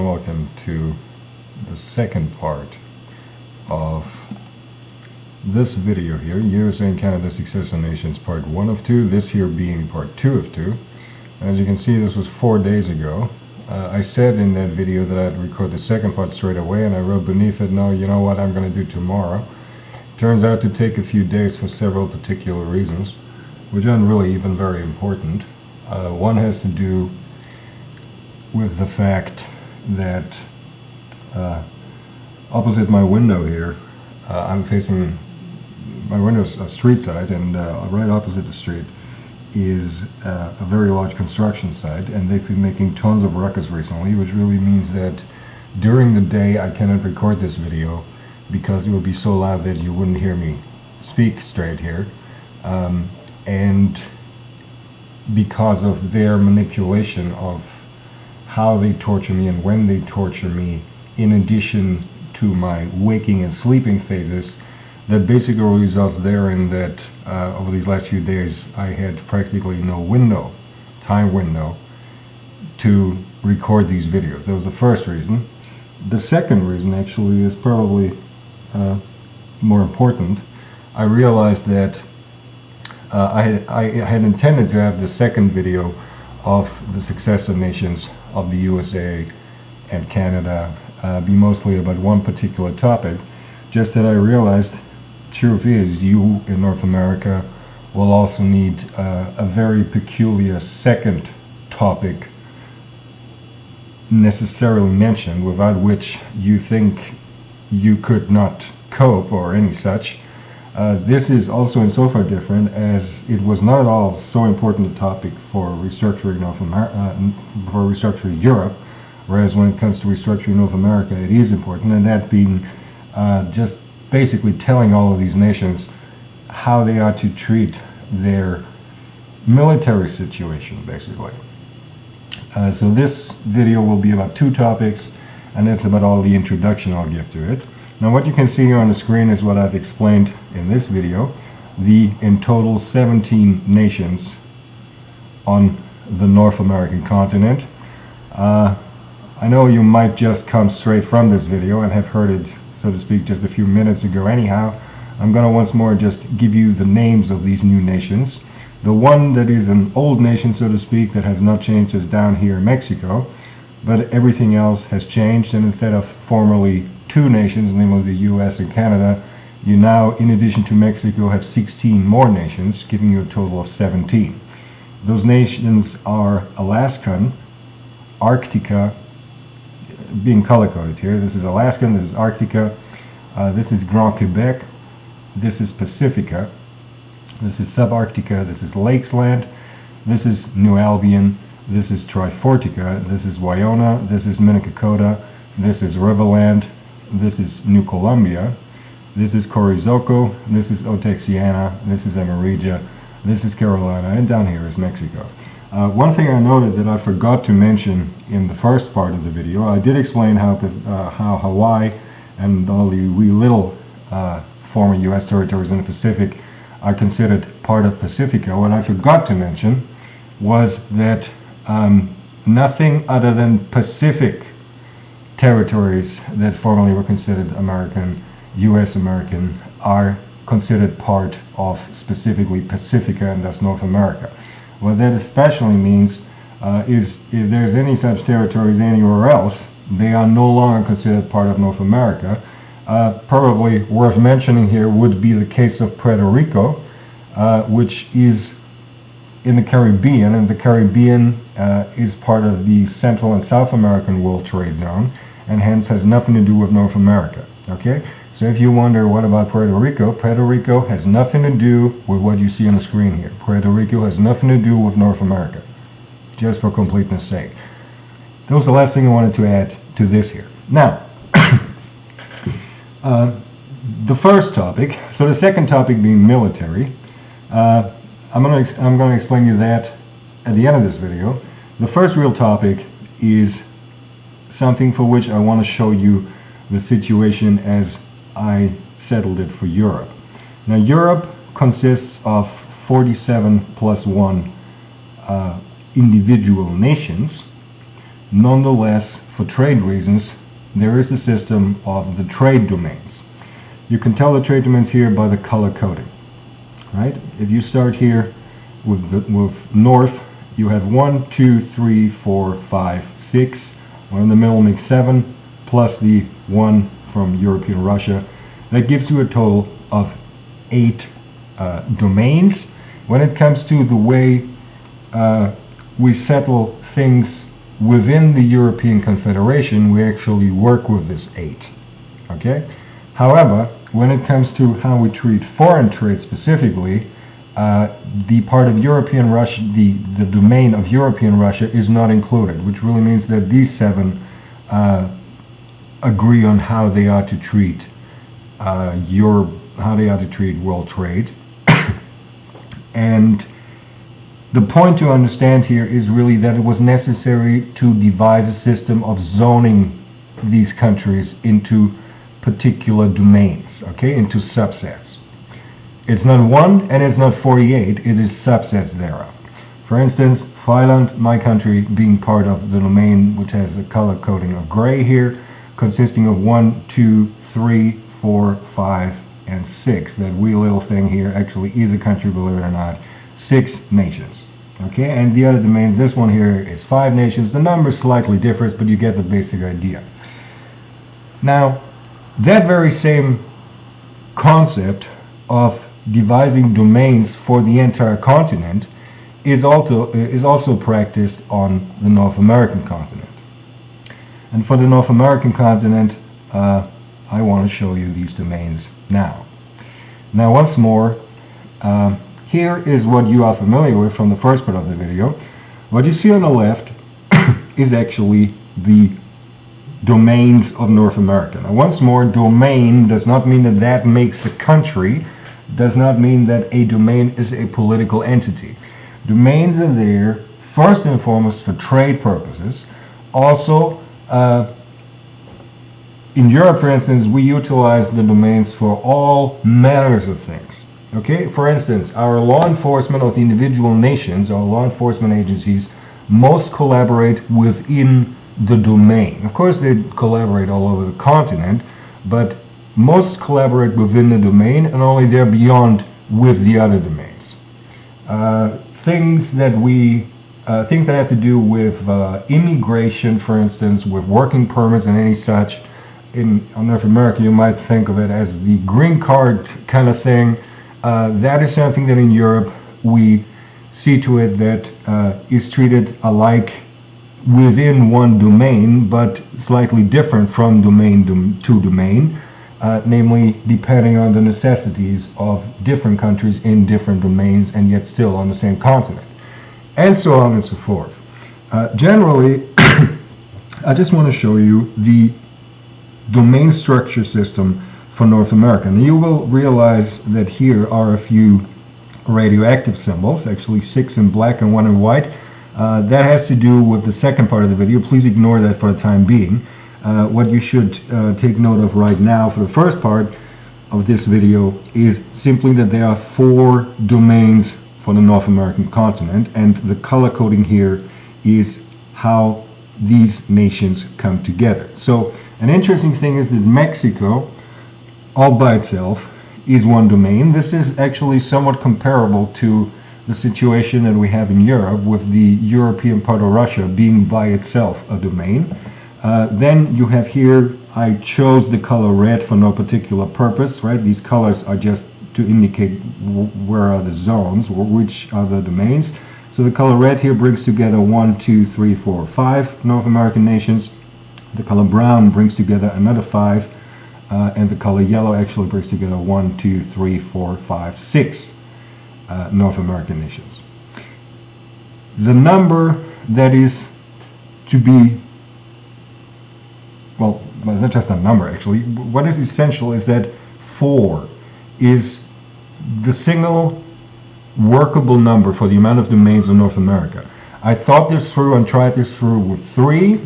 welcome to the second part of this video here, USA and Canada Successor Nations part 1 of 2, this here being part 2 of 2. As you can see, this was 4 days ago. I said in that video that I'd record the second part straight away, and I wrote beneath it, no, you know what, I'm going to do tomorrow. Turns out to take a few days for several particular reasons, which aren't really even very important. One has to do with the fact that opposite my window here, I'm facing, my window's a street side, and right opposite the street is a very large construction site, and they've been making tons of ruckus recently, which really means that during the day I cannot record this video because it would be so loud that you wouldn't hear me speak straight here, and because of their manipulation of how they torture me and when they torture me, in addition to my waking and sleeping phases, that basically results therein that over these last few days I had practically no time window to record these videos. That was the first reason. The second reason actually is probably more important. I realized that I had intended to have the second video of the successor nations of the USA and Canada be mostly about one particular topic, just that I realized truth is you in North America will also need a very peculiar second topic necessarily mentioned, without which you think you could not cope or any such. This is also insofar different as it was not at all so important a topic for restructuring for restructuring Europe, whereas when it comes to restructuring North America it is important, and that being just basically telling all of these nations how they are to treat their military situation, basically. So this video will be about two topics, and that's about all the introduction I'll give to it. Now what you can see here on the screen is what I've explained in this video, the in total 17 nations on the North American continent. I know you might just come straight from this video and have heard it, so to speak, just a few minutes ago anyhow. I'm going to once more just give you the names of these new nations. The one that is an old nation, so to speak, that has not changed is down here in Mexico, but everything else has changed, and instead of formerly two nations, namely the US and Canada, you now, in addition to Mexico, have 16 more nations, giving you a total of 17. Those nations are Alaskan, Arctica, being color-coded here. This is Alaskan, this is Arctica, this is Grand Quebec, this is Pacifica, this is Subarctica, this is Lakesland, this is New Albion, this is Trifortica, this is Wyona, this is Minnesota, this is Riverland, this is New Columbia, this is Corizoco, this is Otexiana, this is Emerija, this is Carolina, and down here is Mexico. One thing I noted that I forgot to mention in the first part of the video, I did explain how Hawaii and all the wee little former US territories in the Pacific are considered part of Pacifica. What I forgot to mention was that nothing other than Pacific territories that formerly were considered American, US American, are considered part of specifically Pacifica and thus North America. What that especially means is if there's any such territories anywhere else, they are no longer considered part of North America. Probably worth mentioning here would be the case of Puerto Rico, which is in the Caribbean, and the Caribbean is part of the Central and South American World Trade Zone, and hence has nothing to do with North America. Okay? So if you wonder what about Puerto Rico has nothing to do with what you see on the screen here. Puerto Rico has nothing to do with North America, just for completeness sake. That was the last thing I wanted to add to this here. Now, the first topic, so the second topic being military, I'm going to explain to you that at the end of this video. The first real topic is something for which I want to show you the situation as I settled it for Europe. Now Europe consists of 47 plus 1 individual nations, Nonetheless, for trade reasons, there is the system of the trade domains. You can tell the trade domains here by the color coding, right? If you start here with north, you have 1, 2, 3, 4, 5, 6. One in the middle makes 7, plus the 1 from European Russia. That gives you a total of 8 domains. When it comes to the way we settle things within the European Confederation, we actually work with this 8. Okay? However, when it comes to how we treat foreign trade specifically, the part of European Russia, the domain of European Russia is not included, which really means that these 7 agree on how they are to treat world trade. And the point to understand here is really that it was necessary to devise a system of zoning these countries into particular domains, okay, into subsets. It's not 1 and it's not 48, it is subsets thereof. For instance, Thailand, my country, being part of the domain which has the color coding of gray here, consisting of 1, 2, 3, 4, 5, and 6. That wee little thing here actually is a country, believe it or not. 6 nations. Okay, and the other domains, this one here is 5 nations. The number slightly differs, but you get the basic idea. Now, that very same concept of devising domains for the entire continent is also practiced on the North American continent. And for the North American continent, I want to show you these domains now. Now, once more, here is what you are familiar with from the first part of the video. What you see on the left is actually the domains of North America. Now, once more, domain does not mean that that makes a country, does not mean that a domain is a political entity. Domains are there first and foremost for trade purposes. Also, in Europe, for instance, we utilize the domains for all manners of things. Okay, for instance, our law enforcement of the individual nations, our law enforcement agencies, most collaborate within the domain. Of course, they collaborate all over the continent, but most collaborate within the domain, and only they're beyond with the other domains. Things that have to do with immigration, for instance, with working permits and any such. In North America, you might think of it as the green card kind of thing. That is something that in Europe we see to it that is treated alike within one domain, but slightly different from domain to domain, namely depending on the necessities of different countries in different domains and yet still on the same continent, and so on and so forth. Generally, I just want to show you the domain structure system for North America. And you will realize that here are a few radioactive symbols, actually 6 in black and 1 in white. That has to do with the second part of the video. Please ignore that for the time being. What you should take note of right now for the first part of this video is simply that there are 4 domains for the North American continent, and the color coding here is how these nations come together. So an interesting thing is that Mexico, all by itself, is one domain. This is actually somewhat comparable to the situation that we have in Europe, with the European part of Russia being by itself a domain. Then you have here, I chose the color red for no particular purpose, right? These colors are just to indicate where are the zones, or which are the domains. So the color red here brings together 1, 2, 3, 4, 5 North American nations. The color brown brings together another 5, and the color yellow actually brings together 1, 2, 3, 4, 5, 6 North American nations. The number that is to be, well, it's not just a number actually. What is essential is that 4 is the single workable number for the amount of domains in North America. I thought this through and tried this through with 3,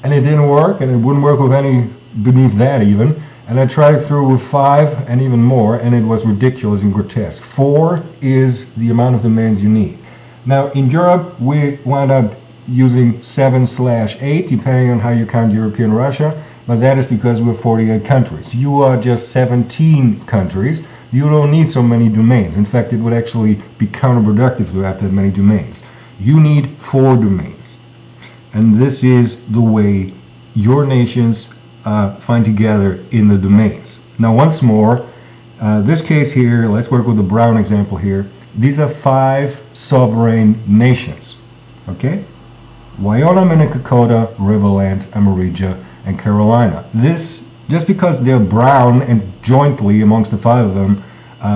and it didn't work, and it wouldn't work with any beneath that even. And I tried it through with 5 and even more, and it was ridiculous and grotesque. 4 is the amount of domains you need. Now, in Europe, we wound up using 7/8, depending on how you count European Russia, but that is because we're 48 countries. You are just 17 countries. You don't need so many domains. In fact, it would actually be counterproductive to have that many domains. You need 4 domains. And this is the way your nations find together in the domains. Now, once more, this case here, let's work with the brown example here. These are 5 sovereign nations, okay? Wyoming, Minnesota, Riverland, America, and Carolina. This, just because they're brown and jointly amongst the 5 of them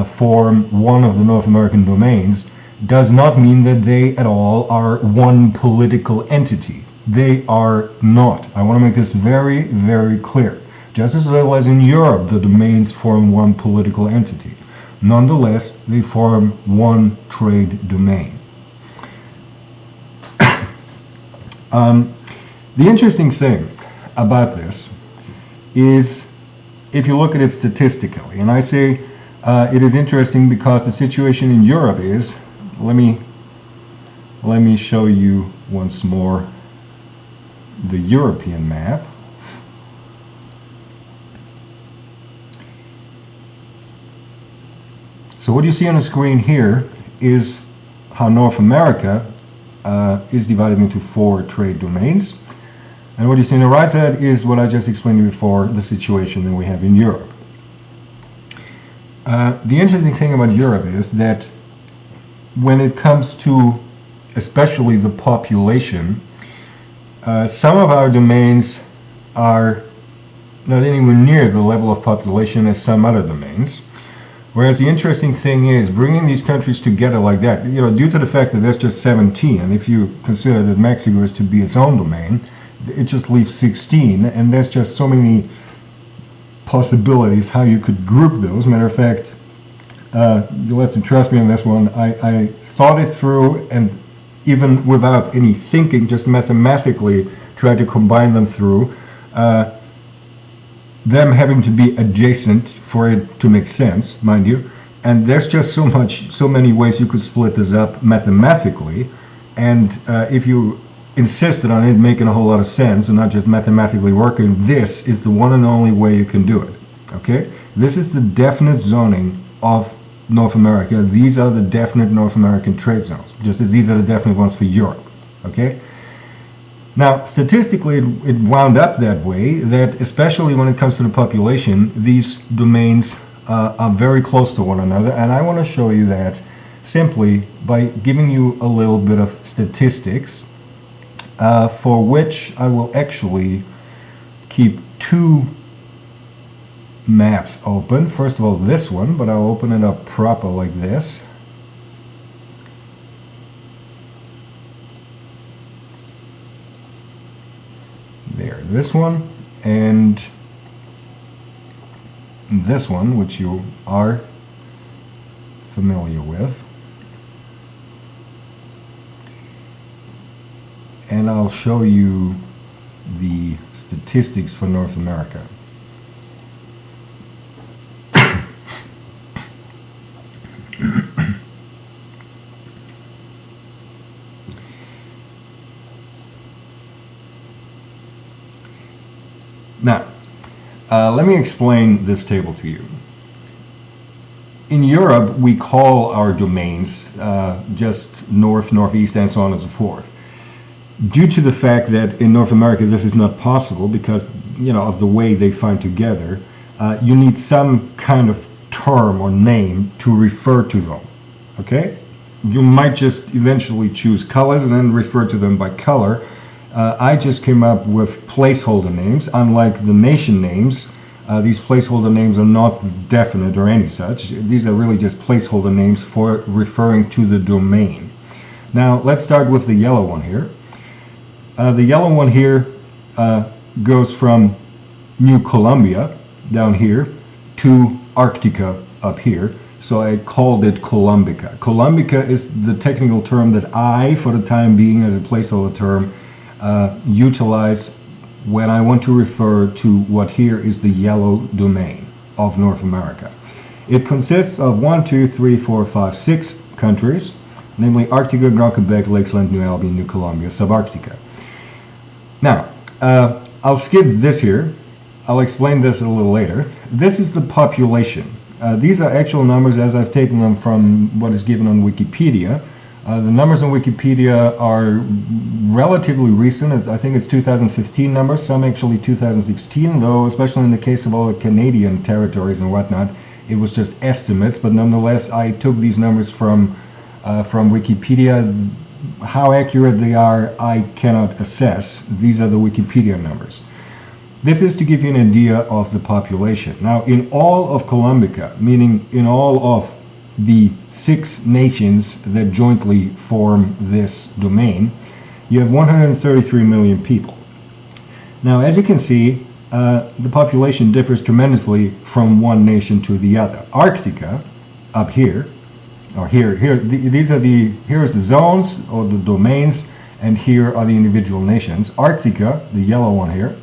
form one of the North American domains, does not mean that they at all are one political entity. They are not. I want to make this very, very clear. Just as well as in Europe, the domains form one political entity. Nonetheless, they form one trade domain. The interesting thing about this is if you look at it statistically, and I say it is interesting because the situation in Europe is, let me show you once more the European map. So what you see on the screen here is how North America is divided into 4 trade domains. And what you see on the right side is what I just explained before, the situation that we have in Europe. The interesting thing about Europe is that when it comes to especially the population, some of our domains are not anywhere near the level of population as some other domains. Whereas the interesting thing is bringing these countries together like that, you know, due to the fact that there's just 17, and if you consider that Mexico is to be its own domain, it just leaves 16, and there's just so many possibilities how you could group those. Matter of fact, you'll have to trust me on this one. I thought it through, and even without any thinking, just mathematically tried to combine them through. Them having to be adjacent for it to make sense, mind you, and there's just so many ways you could split this up mathematically, and if you insisted on it making a whole lot of sense and not just mathematically working, this is the one and only way you can do it, okay? This is the definite zoning of North America. These are the definite North American trade zones, just as these are the definite ones for Europe, okay? Now, statistically, it wound up that way, that especially when it comes to the population, these domains are very close to one another, and I want to show you that simply by giving you a little bit of statistics, for which I will actually keep 2 maps open. First of all, this one, but I'll open it up proper like this. There, this one, and this one, which you are familiar with. And I'll show you the statistics for North America. Now, let me explain this table to you. In Europe, we call our domains just north, northeast, and so on and so forth. Due to the fact that in North America this is not possible because, you know, of the way they find together, you need some kind of term or name to refer to them, okay? You might just eventually choose colors and then refer to them by color. I just came up with placeholder names. Unlike the nation names, these placeholder names are not definite or any such. These are really just placeholder names for referring to the domain. Now, let's start with the yellow one here. The yellow one here goes from New Columbia down here to Arctica up here. So I called it Columbica. Columbica is the technical term that I, for the time being, as a placeholder term, utilize when I want to refer to what here is the yellow domain of North America. It consists of 1, 2, 3, 4, 5, 6 countries. namely Arctica, Grand Quebec, Lakesland, New Albion, New Columbia, Subarctica. Now, I'll skip this here. I'll explain this a little later. This is the population. These are actual numbers as I've taken them from what is given on Wikipedia. The numbers on Wikipedia are relatively recent. I think it's 2015 numbers, some actually 2016, though especially in the case of all the Canadian territories and whatnot, it was just estimates, but nonetheless I took these numbers from Wikipedia. How accurate they are, I cannot assess. These are the Wikipedia numbers. This is to give you an idea of the population. Now, in all of Columbica, meaning in all of the 6 nations that jointly form this domain, you have 133 million people. Now, as you can see, the population differs tremendously from one nation to the other. Arctica, up here, or here, here's the zones or the domains, and here are the individual nations. Arctica, the yellow one here,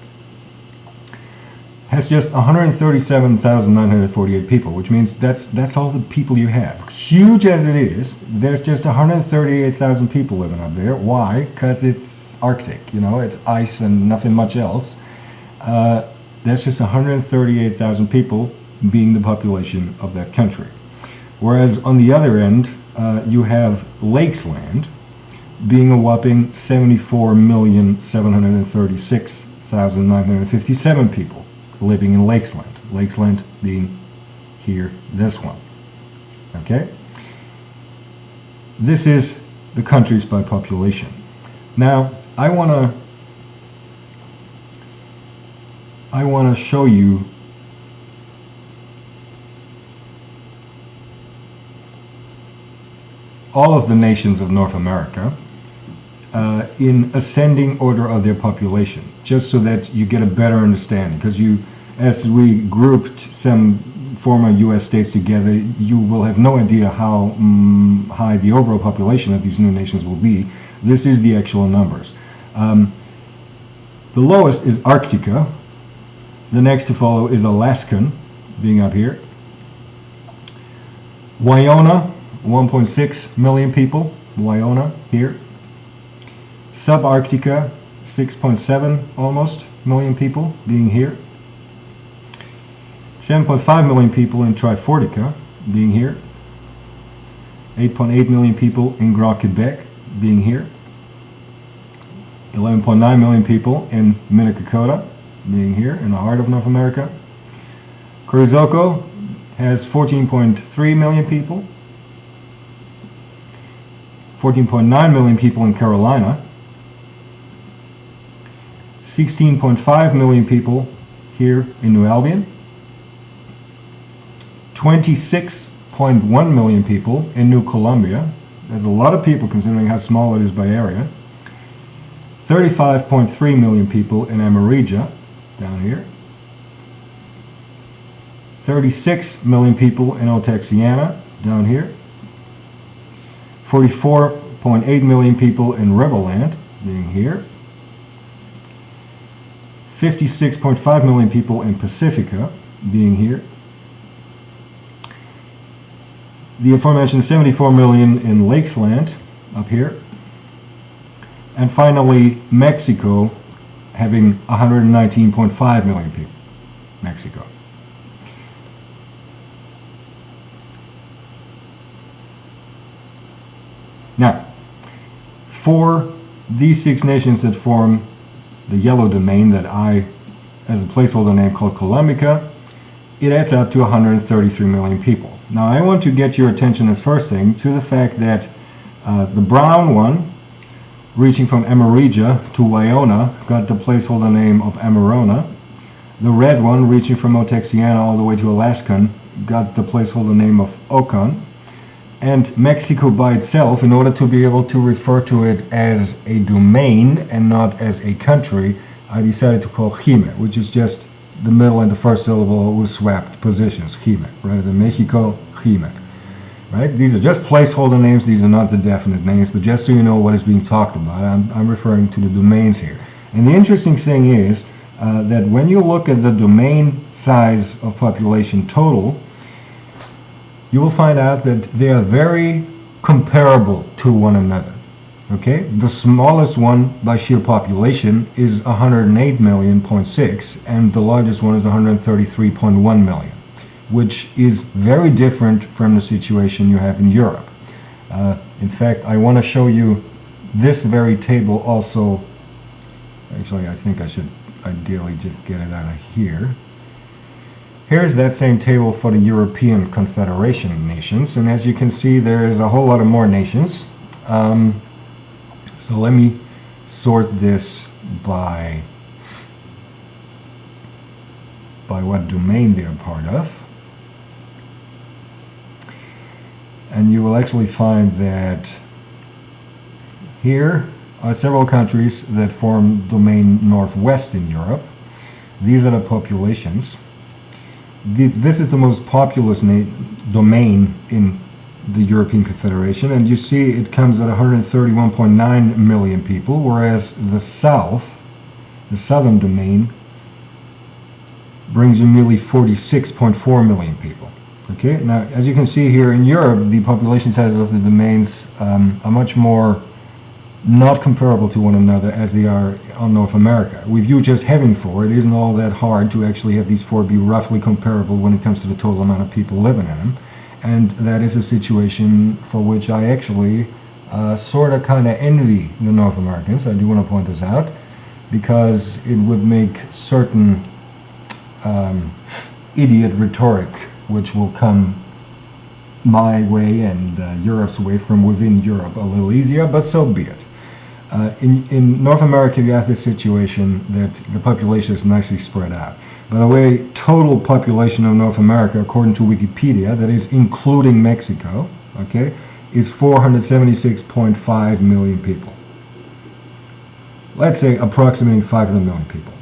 has just 137,948 people, which means that's all the people you have. Huge as it is, there's just 138,000 people living up there. Why? Because it's Arctic, it's ice and nothing much else. That's just 138,000 people being the population of that country. Whereas on the other end, you have Lakesland being a whopping 74,736,957 people living in Lakesland. Lakesland being here, this one. Okay? This is the countries by population. Now, I want to show you all of the nations of North America in ascending order of their population, just so that you get a better understanding. Because as we grouped some former U.S. states together, you will have no idea how high the overall population of these new nations will be. This is the actual numbers. The lowest is Arctica. The next to follow is Alaskan, being up here. Wyona, 1.6 million people. Wyona here. Subarctica, 6.7 almost million people, being here. 7.5 million people in Trifortica, being here. 8.8 million people in Grand Quebec, being here. 11.9 million people in Minnesota, being here in the heart of North America. Corizoko has 14.3 million people. 14.9 million people in Carolina. 16.5 million people here in New Albion. 26.1 million people in New Columbia. There's a lot of people considering how small it is by area. 35.3 million people in Amerija, down here. 36 million people in Otexiana, down here. 44.8 million people in Riverland, being here. 56.5 million people in Pacifica, being here. The aforementioned 74 million in Lakesland, up here. And finally, Mexico, having 119.5 million people. Mexico. Now, for these 6 nations that form the yellow domain that I, as a placeholder name, called Columbica, it adds up to 133 million people. Now, I want to get your attention as first thing to the fact that the brown one, reaching from Amerija to Wyona, got the placeholder name of Amarona. The red one, reaching from Otexiana all the way to Alaskan, got the placeholder name of Ocon. And Mexico by itself, in order to be able to refer to it as a domain and not as a country, I decided to call Jime, which is just the middle and the first syllable with swapped positions, Jime, rather than Mexico, Jime. Right? These are just placeholder names, these are not the definite names, but just so you know what is being talked about, I'm referring to the domains here. And the interesting thing is that when you look at the domain size of population total, you will find out that they are very comparable to one another. Okay, the smallest one by sheer population is 108 million.6, and the largest one is 133.1 million, which is very different from the situation you have in Europe. In fact, I want to show you this very table also. Actually, I think I should ideally just get it out of here. Here's that same table for the European Confederation nations, and as you can see, there's a whole lot of more nations. So let me sort this by what domain they're part of. And you will actually find that here are several countries that form domain northwest in Europe. These are the populations. This is the most populous domain in the European Confederation, and you see it comes at 131.9 million people, whereas the southern domain, brings you nearly 46.4 million people. Okay, now as you can see here in Europe, the population sizes of the domains are much more not comparable to one another as they are on North America. With you just having 4, it isn't all that hard to actually have these 4 be roughly comparable when it comes to the total amount of people living in them. And that is a situation for which I actually sort of kind of envy the North Americans. I do want to point this out, because it would make certain idiot rhetoric, which will come my way and Europe's way from within Europe, a little easier, but so be it. In North America, you have this situation that the population is nicely spread out. By the way, total population of North America, according to Wikipedia, that is including Mexico, okay, is 476.5 million people. Let's say approximating 500 million people.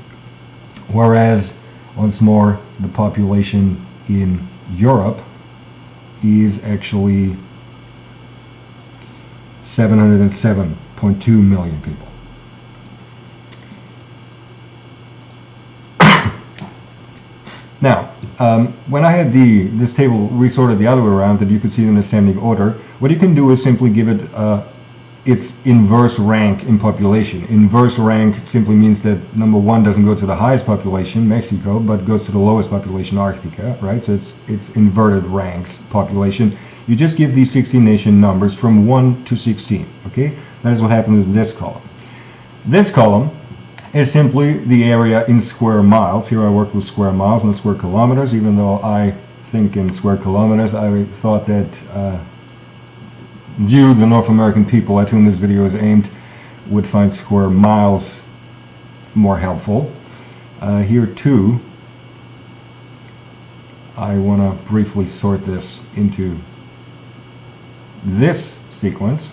Whereas, once more, the population in Europe is actually 707.2 million people. Now, when I had this table resorted the other way around, that you could see it in ascending order, what you can do is simply give it its inverse rank in population. Inverse rank simply means that number 1 doesn't go to the highest population, Mexico, but goes to the lowest population, Arctica, right? So it's inverted ranks population. You just give these 16 nation numbers from 1 to 16, okay? That is what happens in this column. This column is simply the area in square miles. Here I work with square miles and square kilometers, even though I think in square kilometers. I thought that you, the North American people at whom this video is aimed, would find square miles more helpful. Here too, I want to briefly sort this into this sequence,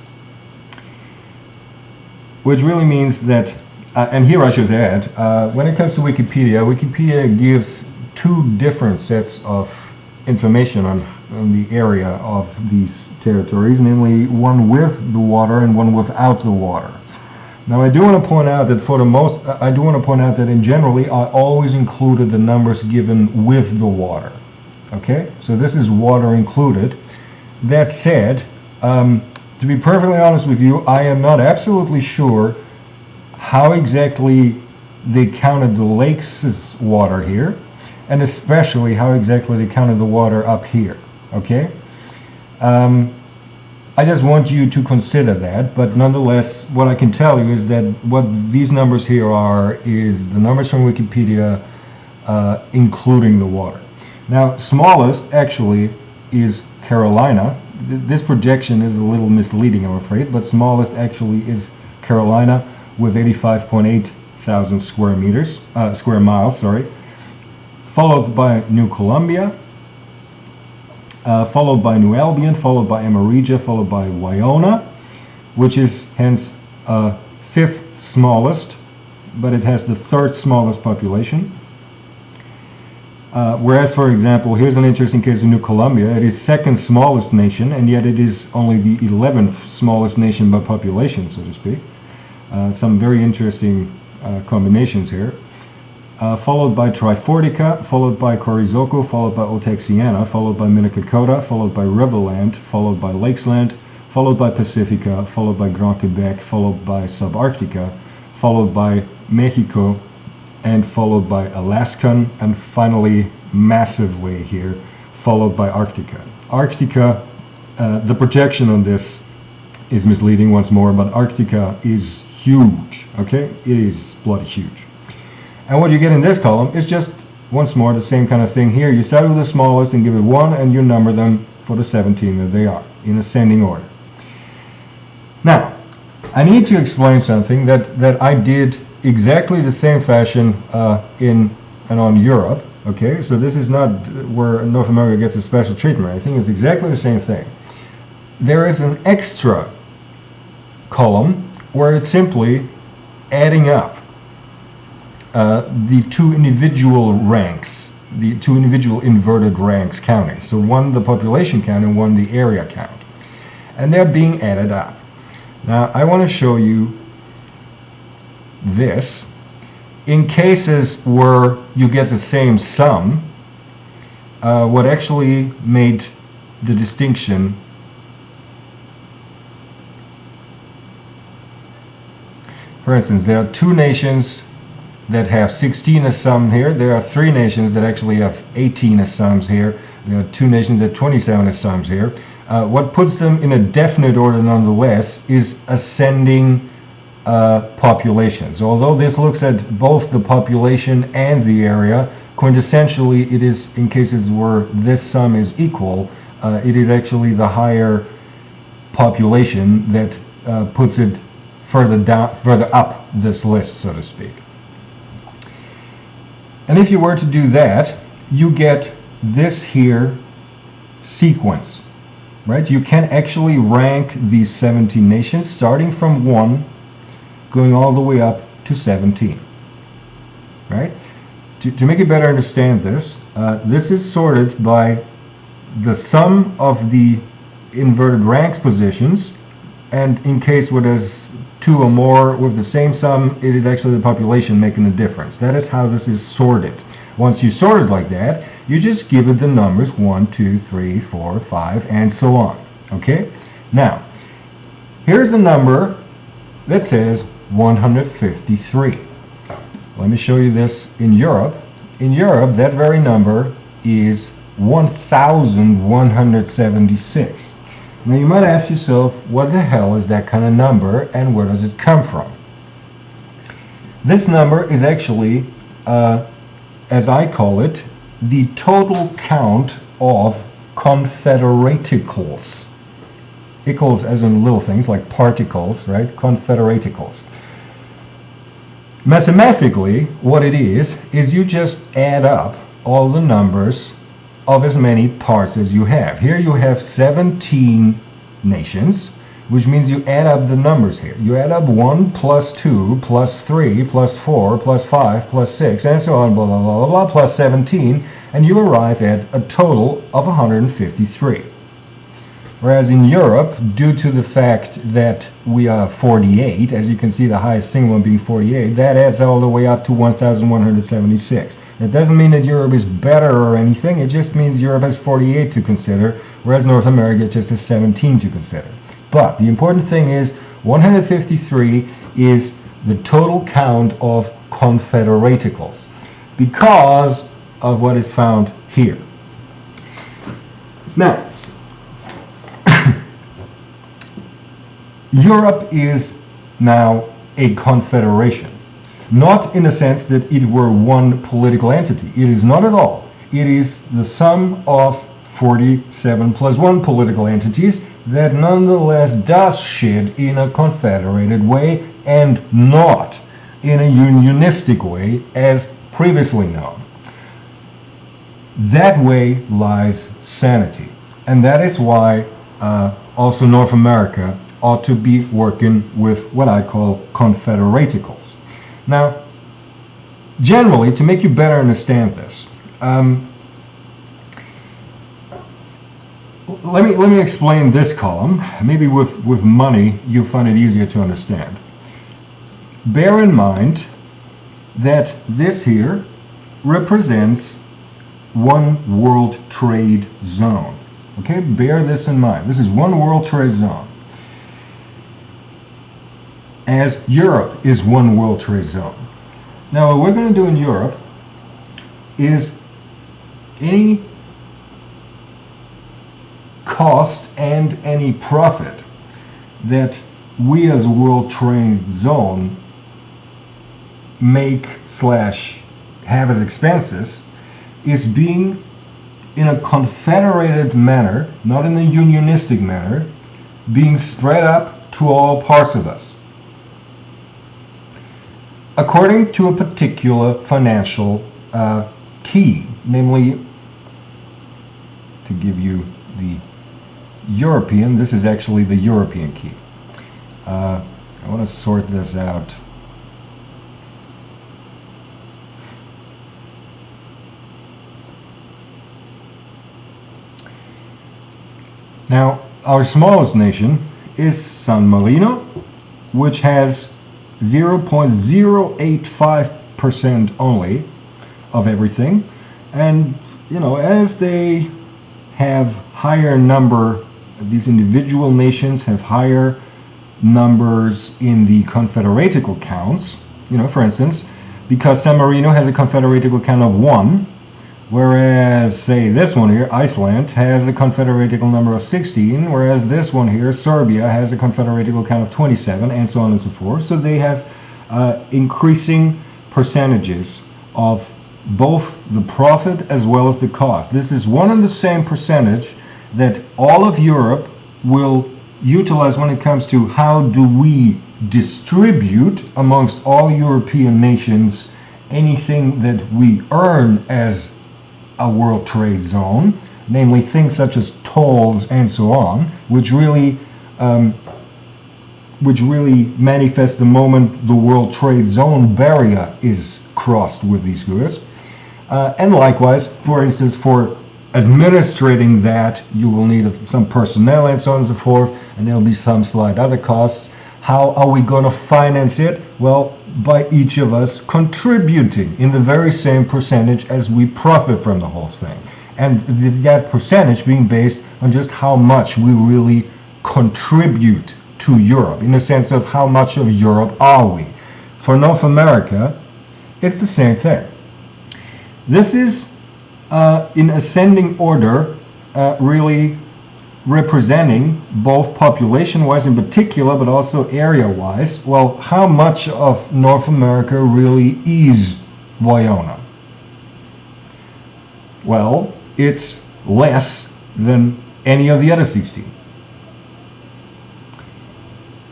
which really means that and here I should add, when it comes to Wikipedia, Wikipedia gives 2 different sets of information on the area of these territories, namely one with the water and one without the water. Now I do want to point out that that in generally I always included the numbers given with the water. Okay, so this is water included. That said, to be perfectly honest with you, I am not absolutely sure how exactly they counted the lake's water here, and especially how exactly they counted the water up here, okay? I just want you to consider that, but nonetheless, what I can tell you is that what these numbers here are is the numbers from Wikipedia, including the water. Now, smallest actually is Carolina. This projection is a little misleading, I'm afraid, but smallest actually is Carolina, with 85.8 thousand square miles, followed by New Columbia, followed by New Albion, followed by Amarillo, followed by Wyona, which is hence 5th smallest, but it has the 3rd smallest population. Whereas, for example, here's an interesting case of New Columbia. It is 2nd smallest nation, and yet it is only the 11th smallest nation by population, so to speak. Some very interesting combinations here. Followed by Trifortica, followed by Corizocco, followed by Otexiana, followed by Minnetonka, followed by Riverland, followed by Lakesland, followed by Pacifica, followed by Grand Quebec, followed by Subarctica, followed by Mexico, and followed by Alaskan, and finally, massively here, followed by Arctica. Arctica, the projection on this is misleading once more, but Arctica is huge, okay? It is bloody huge. And what you get in this column is just, once more, the same kind of thing here. You start with the smallest and give it 1, and you number them for the 17 that they are, in ascending order. Now, I need to explain something that I did exactly the same fashion in and on Europe, okay? So this is not where North America gets a special treatment. I think it's exactly the same thing. There is an extra column where it's simply adding up the two individual ranks, the two individual inverted ranks counting. So one the population count and one the area count. And they're being added up. Now I want to show you this. In cases where you get the same sum, what actually made the distinction, for instance, there are 2 nations that have 16 as sum here. There are 3 nations that actually have 18 as sums here. There are 2 nations that 27 as sums here. What puts them in a definite order nonetheless is ascending populations. Although this looks at both the population and the area, quintessentially it is, in cases where this sum is equal, it is actually the higher population that puts it further up this list, so to speak. And if you were to do that, you get this here sequence, right? You can actually rank these 17 nations starting from 1, going all the way up to 17, right? To make it better understand this, this is sorted by the sum of the inverted ranks positions, and in case where there's 2 or more with the same sum, it is actually the population making the difference. That is how this is sorted. Once you sort it like that, you just give it the numbers 1, 2, 3, 4, 5, and so on. Okay? Now, here's a number that says 153. Let me show you this in Europe. In Europe, that very number is 1,176. Now you might ask yourself, what the hell is that kind of number and where does it come from? This number is actually, as I call it, the total count of confederaticals. Icals as in little things like particles, right? Confederaticals. Mathematically, what it is you just add up all the numbers of as many parts as you have. Here you have 17 nations, which means you add up the numbers here. You add up 1 plus 2 plus 3 plus 4 plus 5 plus 6 and so on, blah, blah, blah, blah, blah, plus 17, and you arrive at a total of 153. Whereas in Europe, due to the fact that we are 48, as you can see the highest single one being 48, that adds all the way up to 1,176. That doesn't mean that Europe is better or anything, it just means Europe has 48 to consider, whereas North America just has 17 to consider. But the important thing is 153 is the total count of confederaticals because of what is found here. Now, Europe is now a confederation. Not in the sense that it were one political entity. It is not at all. It is the sum of 47 plus 1 political entities that nonetheless does shit in a confederated way and not in a unionistic way as previously known. That way lies sanity. And that is why also North America ought to be working with what I call confederaticals. Now, generally, to make you better understand this, let me explain this column. Maybe with money, you'll find it easier to understand. Bear in mind that this here represents one world trade zone. Okay, bear this in mind. This is one world trade zone. as Europe is one World Trade Zone. Now, what we're going to do in Europe is any cost and any profit that we as a World Trade Zone make / have as expenses is being in a confederated manner, not in a unionistic manner, being spread up to all parts of us, according to a particular financial key, namely, to give you the European, this is actually the European key. I want to sort this out. Now, our smallest nation is San Marino, which has 0.085% only of everything. And, you know, as they have higher number, these individual nations have higher numbers in the confederatical counts. You know, for instance, because San Marino has a confederatical count of 1, whereas, say, this one here, Iceland, has a confederatical number of 16, whereas this one here, Serbia, has a confederatical count of 27, and so on and so forth. So they have increasing percentages of both the profit as well as the cost. This is one and the same percentage that all of Europe will utilize when it comes to how do we distribute amongst all European nations anything that we earn as a World Trade Zone, namely things such as tolls and so on, which really manifest the moment the World Trade Zone barrier is crossed with these goods. And likewise, for instance, for administrating that, you will need some personnel and so on and so forth, and there'll be some slight other costs. How are we going to finance it? Well, by each of us contributing in the very same percentage as we profit from the whole thing. And that percentage being based on just how much we really contribute to Europe, in the sense of how much of Europe are we. For North America, it's the same thing. This is in ascending order, really representing both population-wise in particular, but also area-wise. Well, how much of North America really is Wyona? Well, it's less than any of the other 16.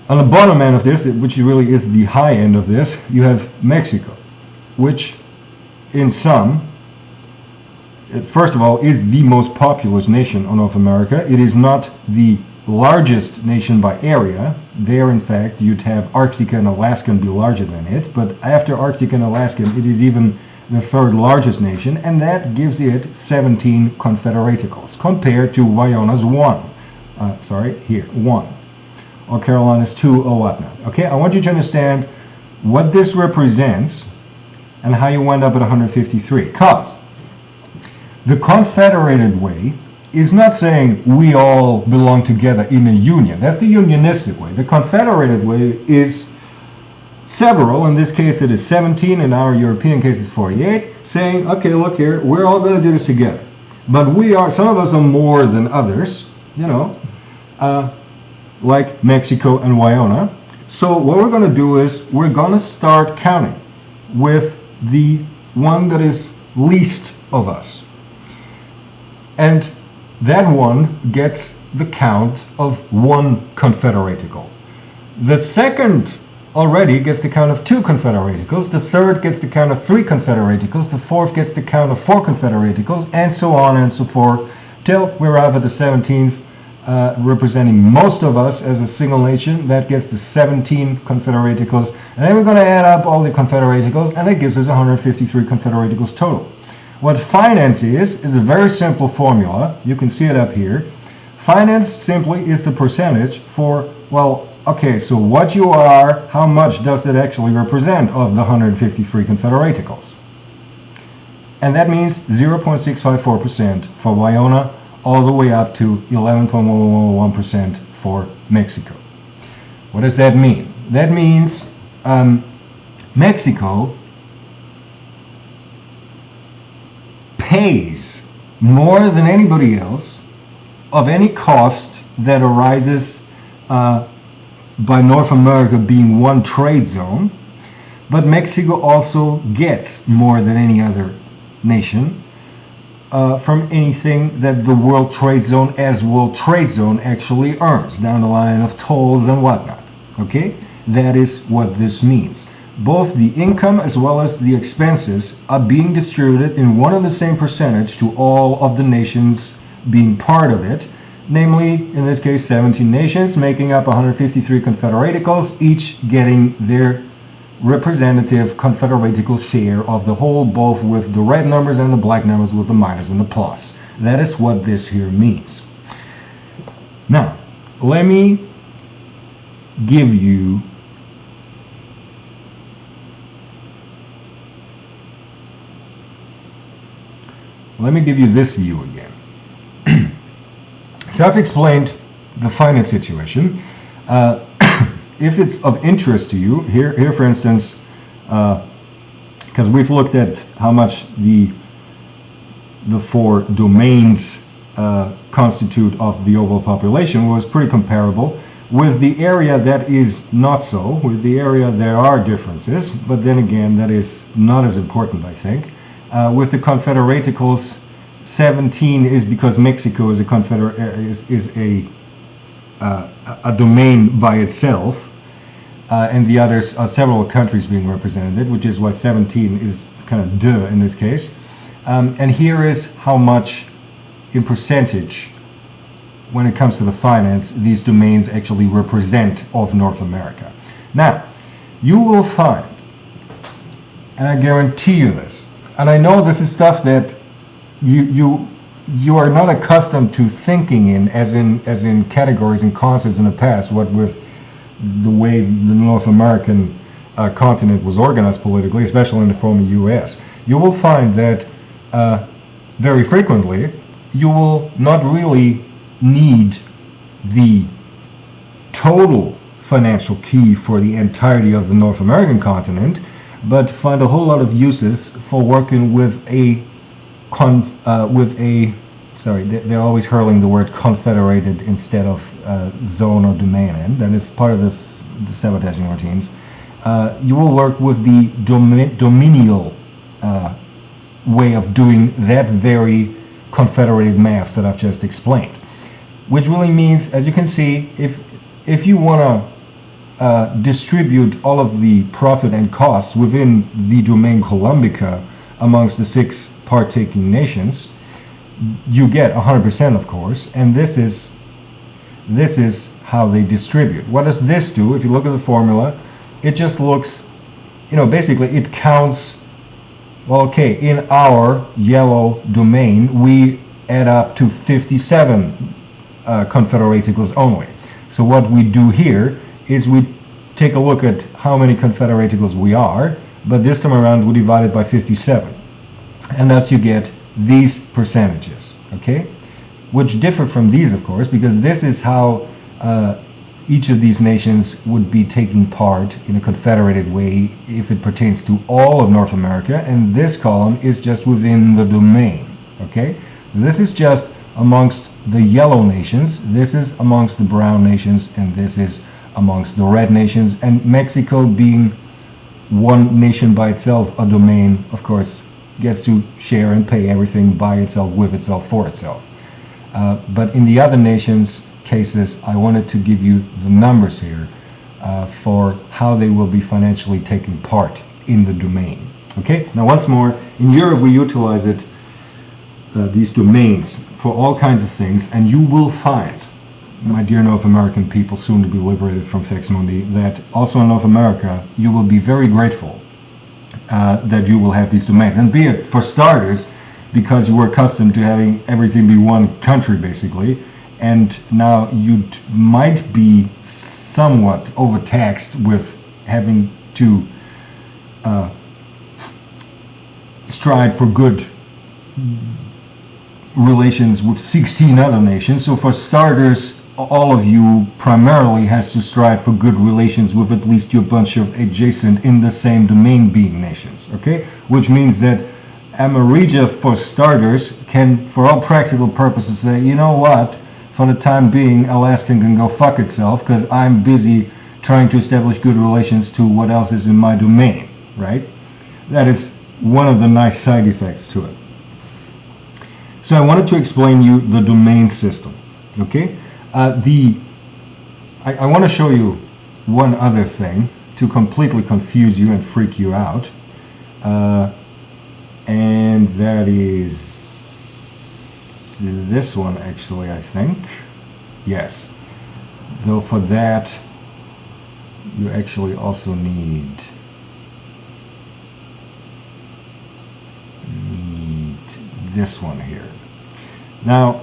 On the bottom end of this, which really is the high end of this, you have Mexico, which in sum, first of all, is the most populous nation on North America. It is not the largest nation by area. There, in fact, you'd have Arctica and Alaska be larger than it. But after Arctica and Alaska, it is even the third largest nation, and that gives it 17 confederaticals, compared to Wyona's 1. 1. Or Carolina's 2, or whatnot. Okay, I want you to understand what this represents and how you end up at 153. Because the confederated way is not saying we all belong together in a union. That's the unionistic way. The confederated way is several, in this case it is 17, in our European case it's 48, saying, okay, look here, we're all going to do this together. But some of us are more than others, you know, like Mexico and Wyona. So what we're going to do is we're going to start counting with the one that is least of us. And that one gets the count of 1 confederatical. The second already gets the count of 2 confederaticals. The third gets the count of 3 confederaticals. The fourth gets the count of 4 confederaticals, and so on and so forth, till we arrive at the 17th, representing most of us as a single nation. That gets the 17 confederaticals. And then we're going to add up all the confederaticals, and that gives us 153 confederaticals total. What finance is a very simple formula. You can see it up here. Finance simply is the percentage for, well, okay, so what you are, how much does it actually represent of the 153 confederaticals? And that means 0.654% for Wyona, all the way up to 11.111% for Mexico. What does that mean? that means Mexico pays more than anybody else of any cost that arises by North America being one trade zone, but Mexico also gets more than any other nation from anything that the World Trade Zone as World Trade Zone actually earns, down the line of tolls and whatnot. Okay? That is what this means. Both the income as well as the expenses are being distributed in one and the same percentage to all of the nations being part of it, namely, in this case, 17 nations, making up 153 confederaticals, each getting their representative confederatical share of the whole, both with the red numbers and the black numbers with the minus and the plus. That is what this here means. Now, let me give you this view again. So I've explained the finance situation. If it's of interest to you, here for instance, because we've looked at how much the 4 domains constitute of the overall population, was pretty comparable. With the area that is not so, with the area there are differences, but then again that is not as important, I think. With the confederaticals, 17 is because Mexico is a domain by itself, and the others are several countries being represented, which is why 17 is kind of duh in this case. And here is how much in percentage, when it comes to the finance, these domains actually represent of North America. Now, you will find, and I guarantee you this, and I know this is stuff that you are not accustomed to thinking in as in categories and concepts in the past, what with the way the North American continent was organized politically, especially in the former U.S. You will find that very frequently you will not really need the total financial key for the entirety of the North American continent, but find a whole lot of uses for working with they're always hurling the word confederated instead of zone or domain in. That is part of the sabotaging routines. You will work with the dominial way of doing that very confederated maths that I've just explained, which really means, as you can see, if you want to distribute all of the profit and costs within the domain Columbica amongst the 6 partaking nations, you get 100%, of course, and this is how they distribute. What does this do? If you look at the formula, it just looks, basically it counts. Well, okay, in our yellow domain, we add up to 57 confederaticals only. So what we do here is we take a look at how many confederaticals we are, but this time around we divide it by 57. And thus you get these percentages, okay? Which differ from these, of course, because this is how each of these nations would be taking part in a confederated way if it pertains to all of North America, and this column is just within the domain, okay? This is just amongst the yellow nations, this is amongst the brown nations, and this is amongst the red nations, and Mexico being one nation by itself, a domain, of course, gets to share and pay everything by itself, with itself, for itself. But in the other nations' cases, I wanted to give you the numbers here for how they will be financially taking part in the domain. Okay, now once more, in Europe we utilize it, these domains, for all kinds of things, and you will find, my dear North American people, soon to be liberated from Fex Mundi, that also in North America you will be very grateful that you will have these domains, and be it for starters because you were accustomed to having everything be one country basically, and now you might be somewhat overtaxed with having to strive for good relations with 16 other nations. So for starters, all of you primarily has to strive for good relations with at least your bunch of adjacent in the same domain being nations, okay? Which means that America, for starters, can, for all practical purposes, say, you know what, for the time being, Alaska can go fuck itself because I'm busy trying to establish good relations to what else is in my domain, right? That is one of the nice side effects to it. So I wanted to explain you the domain system, okay? I want to show you one other thing to completely confuse you and freak you out, and that is this one actually, I think. Yes, though for that you actually also need this one here. Now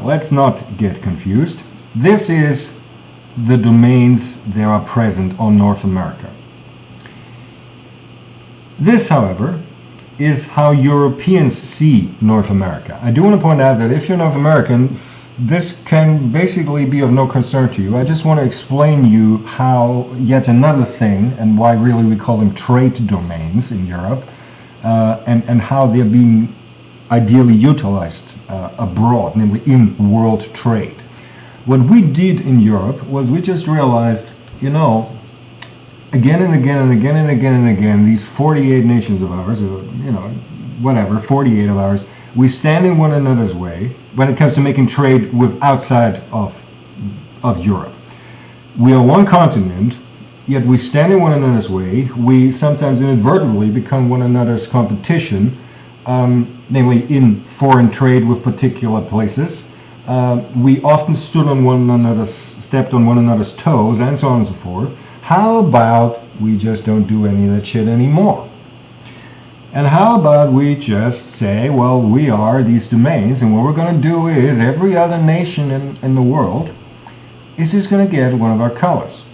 let's not get confused. This is the domains that are present on North America. This, however, is how Europeans see North America. I do want to point out that if you're North American, this can basically be of no concern to you. I just want to explain you how yet another thing, and why really we call them trade domains in Europe, and how they're being ideally utilized abroad, namely in world trade. What we did in Europe was we just realized, you know, again and again and again and again and again, these 48 nations of ours, or, you know, whatever, 48 of ours, we stand in one another's way when it comes to making trade with outside of Europe. We are one continent, yet we stand in one another's way. We sometimes inadvertently become one another's competition, namely in foreign trade with particular places. We often stepped on one another's toes, and so on and so forth. How about we just don't do any of that shit anymore? And how about we just say, well, we are these domains, and what we're going to do is every other nation in the world is just going to get one of our colors,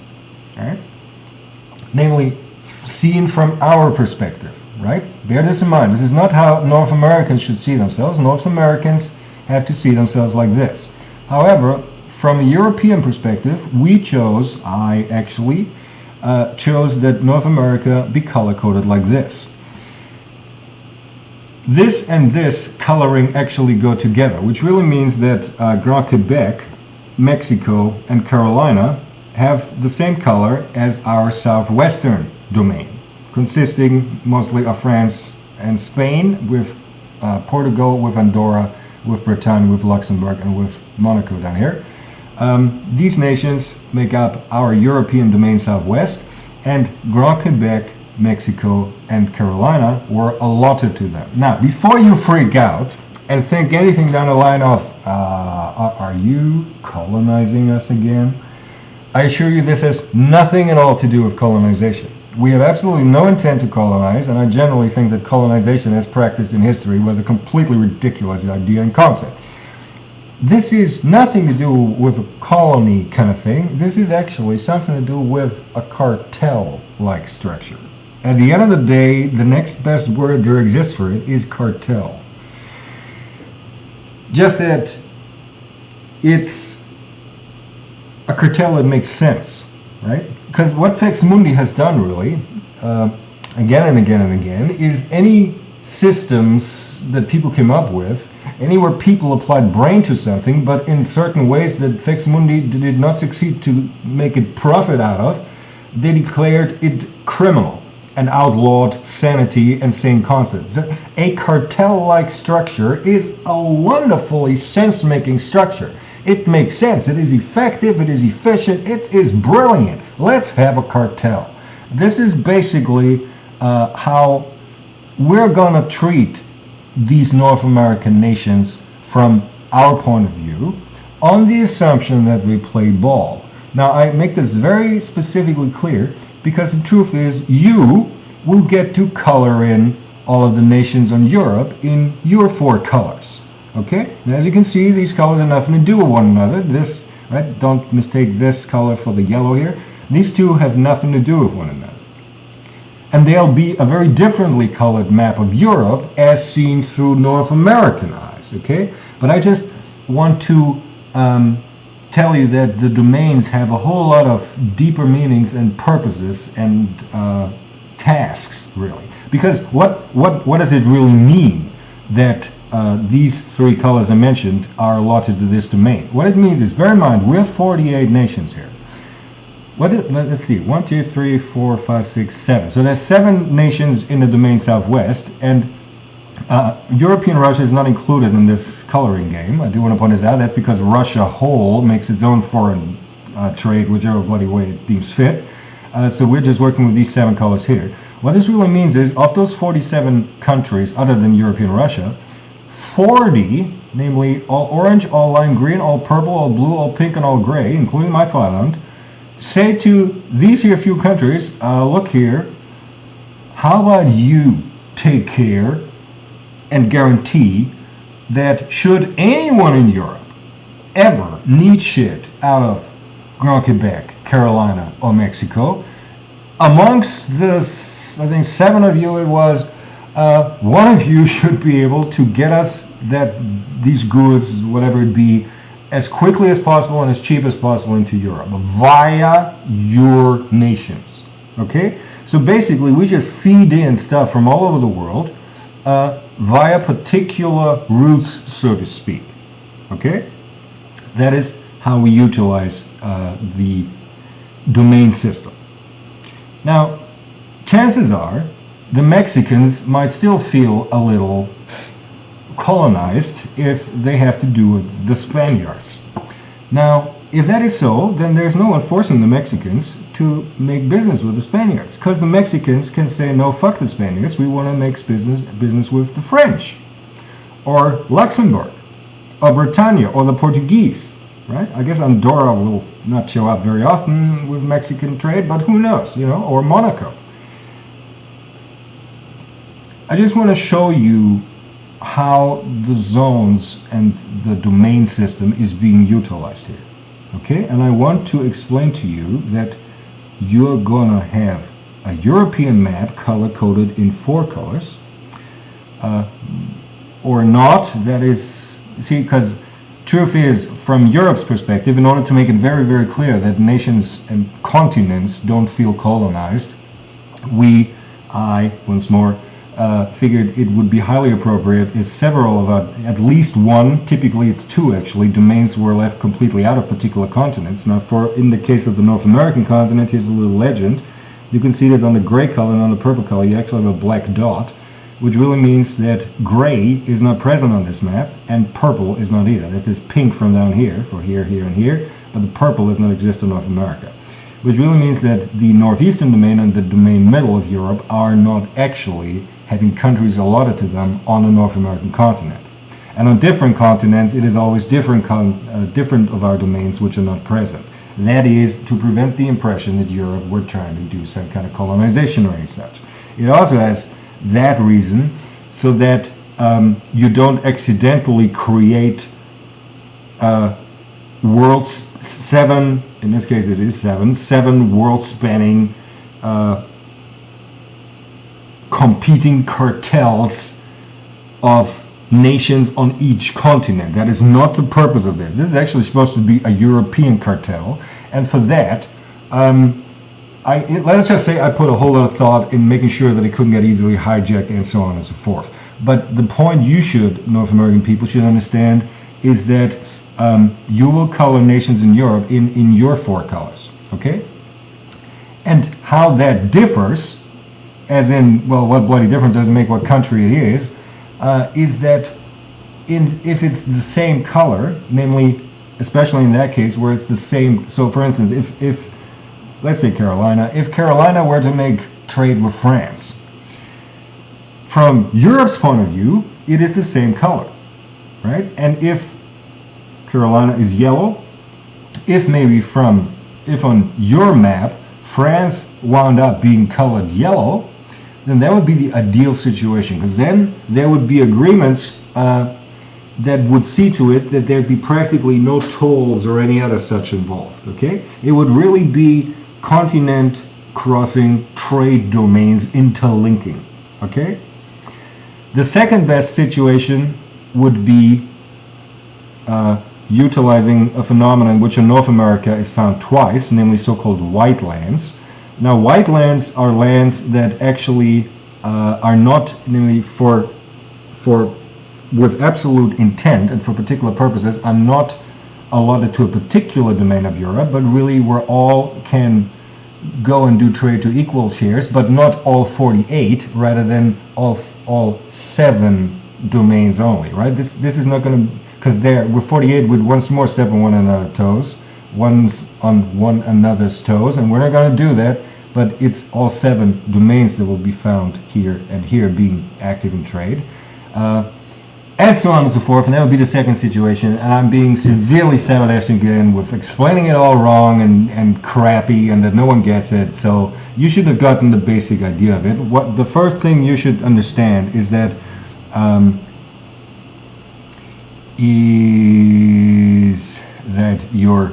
right? Namely, seen from our perspective, right? Bear this in mind. This is not how North Americans should see themselves. North Americans have to see themselves like this. However, from a European perspective, I actually chose that North America be color-coded like this. This and this coloring actually go together, which really means that Grand Quebec, Mexico, and Carolina have the same color as our southwestern domain, consisting mostly of France and Spain, with Portugal, with Andorra, with Bretagne, with Luxembourg, and with Monaco down here. These nations make up our European domain southwest, and Grand Quebec, Mexico, and Carolina were allotted to them. Now, before you freak out and think anything down the line of, are you colonizing us again? I assure you this has nothing at all to do with colonization. We have absolutely no intent to colonize, and I generally think that colonization as practiced in history was a completely ridiculous idea and concept. This is nothing to do with a colony kind of thing. This is actually something to do with a cartel-like structure. At the end of the day, the next best word there exists for it is cartel. Just that it's a cartel that makes sense, right? Because what Fex Mundi has done really, again and again and again, is any systems that people came up with, anywhere people applied brain to something, but in certain ways that Fex Mundi did not succeed to make it profit out of, they declared it criminal and outlawed sanity and sane concepts. A cartel-like structure is a wonderfully sense-making structure. It makes sense, it is effective, it is efficient, it is brilliant. Let's have a cartel. This is basically how we're gonna treat these North American nations from our point of view, on the assumption that we play ball. Now, I make this very specifically clear because the truth is you will get to color in all of the nations on Europe in your four colors. Okay? Now, as you can see, these colors have nothing to do with one another. This, right? Don't mistake this color for the yellow here. These two have nothing to do with one another. And they'll be a very differently colored map of Europe as seen through North American eyes, okay? But I just want to tell you that the domains have a whole lot of deeper meanings and purposes and tasks, really. Because what does it really mean that these three colors I mentioned are allotted to this domain? What it means is, bear in mind, we're 48 nations here. Let's see, 1, 2, 3, 4, 5, 6, 7. So there's 7 nations in the domain Southwest, and European Russia is not included in this coloring game. I do want to point this out. That's because Russia whole makes its own foreign trade whichever bloody way it deems fit. So we're just working with these 7 colors here. What this really means is, of those 47 countries other than European Russia, 40, namely all orange, all lime green, all purple, all blue, all pink, and all gray, including my island, say to these here few countries, look here, how about you take care and guarantee that should anyone in Europe ever need shit out of Grand Quebec, Carolina, or Mexico, amongst the, I think 7 of you it was, one of you should be able to get us these goods, whatever it be, as quickly as possible and as cheap as possible into Europe via your nations. Okay? So basically we just feed in stuff from all over the world via particular routes, so to speak. Okay? That is how we utilize the domain system. Now, chances are the Mexicans might still feel a little colonized if they have to do with the Spaniards. Now, if that is so, then there's no one forcing the Mexicans to make business with the Spaniards, because the Mexicans can say, no, fuck the Spaniards, we want to make business with the French, or Luxembourg, or Britannia, or the Portuguese, right? I guess Andorra will not show up very often with Mexican trade, but who knows, or Monaco. I just want to show you how the zones and the domain system is being utilized here. Okay, and I want to explain to you that you're gonna have a European map color-coded in 4 colors, or not. That is, see, because truth is, from Europe's perspective, in order to make it very, very clear that nations and continents don't feel colonized, I, once more, figured it would be highly appropriate if several of our, at least one, typically it's 2 actually, domains were left completely out of particular continents. Now, in the case of the North American continent, here's a little legend. You can see that on the gray color and on the purple color, you actually have a black dot, which really means that gray is not present on this map, and purple is not either. This is pink from down here, for here, here, and here, but the purple does not exist in North America. Which really means that the northeastern domain and the domain middle of Europe are not actually having countries allotted to them on the North American continent. And on different continents, it is always different of our domains which are not present. That is to prevent the impression that Europe were trying to do some kind of colonization or any such. It also has that reason so that you don't accidentally create world's 7, in this case it is 7 world-spanning competing cartels of nations on each continent. That is not the purpose of this. This is actually supposed to be a European cartel, and for that, let's just say I put a whole lot of thought in making sure that it couldn't get easily hijacked and so on and so forth. But the point North American people should understand is that you will color nations in Europe in your 4 colors, okay? And how that differs, as in, well, what bloody difference does it make what country it is that if it's the same color, namely, especially in that case where it's the same, so for instance, if let's say Carolina, if Carolina were to make trade with France, from Europe's point of view, it is the same color, right? And if Carolina is yellow, if on your map, France wound up being colored yellow, then that would be the ideal situation, because then there would be agreements that would see to it that there'd be practically no tolls or any other such involved, okay? It would really be continent crossing trade domains interlinking, okay? The second best situation would be utilizing a phenomenon which in North America is found twice, namely so-called white lands. Now, white lands are lands that actually are not namely for with absolute intent and for particular purposes are not allotted to a particular domain of Europe, but really where all can go and do trade to equal shares, but not all 48, rather than all 7 domains only, right? This is not going to, because there we're 48 with once more step on one another's toes, one's on one another's toes, and we're not going to do that. But it's all 7 domains that will be found here and here being active in trade, and so on and so forth. And that would be the second situation. And I'm being severely sabotaged again with explaining it all wrong and crappy, and that no one gets it. So you should have gotten the basic idea of it. What the first thing you should understand is that your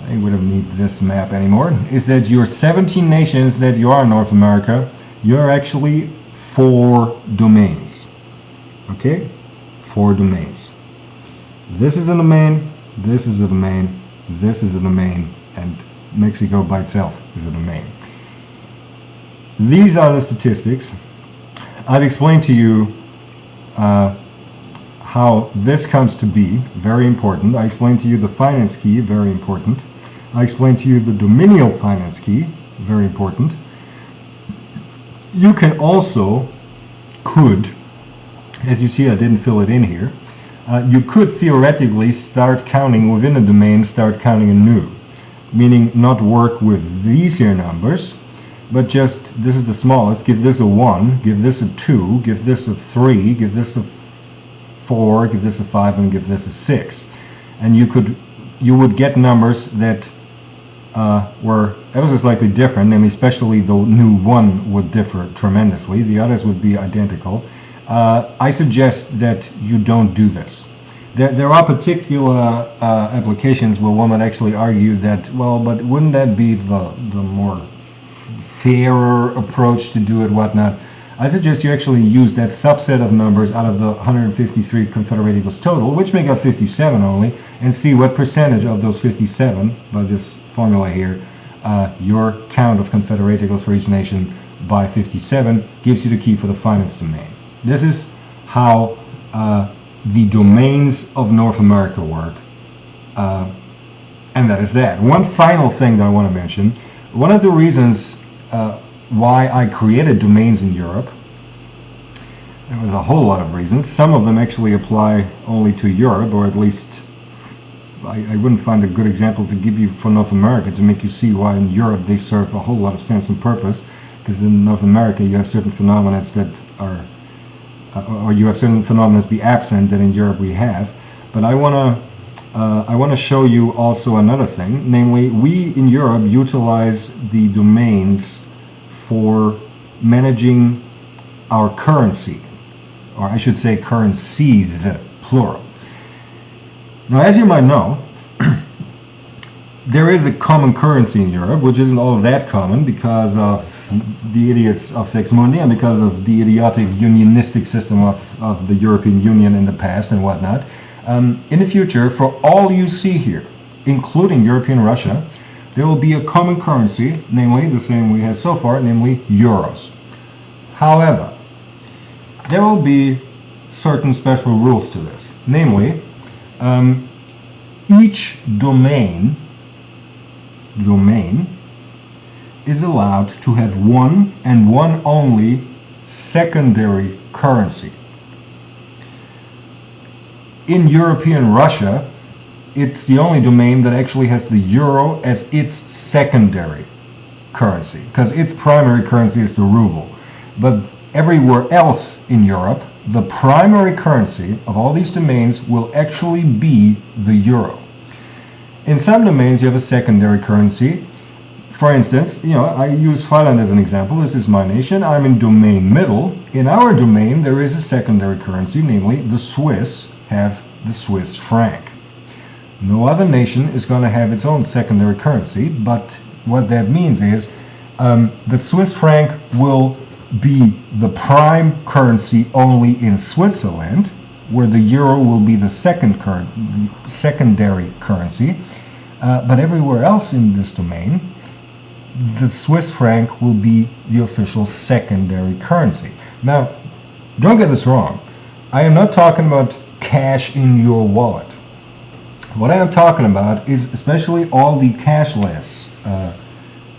we don't need this map anymore, is that your 17 nations that you are in North America, you're actually 4 domains. Okay? 4 domains. This is a domain, this is a domain, this is a domain, and Mexico by itself is a domain. These are the statistics. I've explained to you how this comes to be, very important. I explained to you the finance key, very important. I explained to you the dominial finance key, very important. You can also, as you see I didn't fill it in here, you could theoretically start counting within a domain, start counting anew. Meaning not work with these here numbers, but just, this is the smallest, give this a 1, give this a 2, give this a 3, give this a 4, give this a 5, and give this a 6. And you would get numbers that were ever so slightly different, and especially the new 1 would differ tremendously. The others would be identical. I suggest that you don't do this. There are particular applications where one would actually argue that, well, but wouldn't that be the more fairer approach to do it, whatnot? I suggest you actually use that subset of numbers out of the 153 Confederate equals total, which make up 57 only, and see what percentage of those 57, by this formula here, your count of Confederate equals for each nation by 57 gives you the key for the finance domain. This is how the domains of North America work, and that is that. One final thing that I want to mention, one of the reasons why I created domains in Europe, there was a whole lot of reasons. Some of them actually apply only to Europe, or at least I wouldn't find a good example to give you for North America to make you see why in Europe they serve a whole lot of sense and purpose, because in North America you have certain phenomena that are or you have certain phenomena be absent that in Europe we have. But I want to show you also another thing, namely we in Europe utilize the domains for managing our currency, or I should say currencies, plural. Now, as you might know, there is a common currency in Europe, which isn't all that common because of the idiots of Fix Mundi and because of the idiotic unionistic system of the European Union in the past and whatnot. In the future, for all you see here, including European Russia, there will be a common currency, namely the same we have so far, namely euros. However, there will be certain special rules to this. Namely, each domain is allowed to have one and one only secondary currency. In European Russia, it's the only domain that actually has the euro as its secondary currency, because its primary currency is the ruble. But everywhere else in Europe, the primary currency of all these domains will actually be the euro. In some domains, you have a secondary currency. For instance, I use Finland as an example. This is my nation. I'm in domain middle. In our domain, there is a secondary currency, namely the Swiss have the Swiss franc. No other nation is going to have its own secondary currency, but what that means is the Swiss franc will be the prime currency only in Switzerland, where the euro will be the secondary currency. But everywhere else in this domain, the Swiss franc will be the official secondary currency. Now, don't get this wrong. I am not talking about cash in your wallet. What I am talking about is especially all the cashless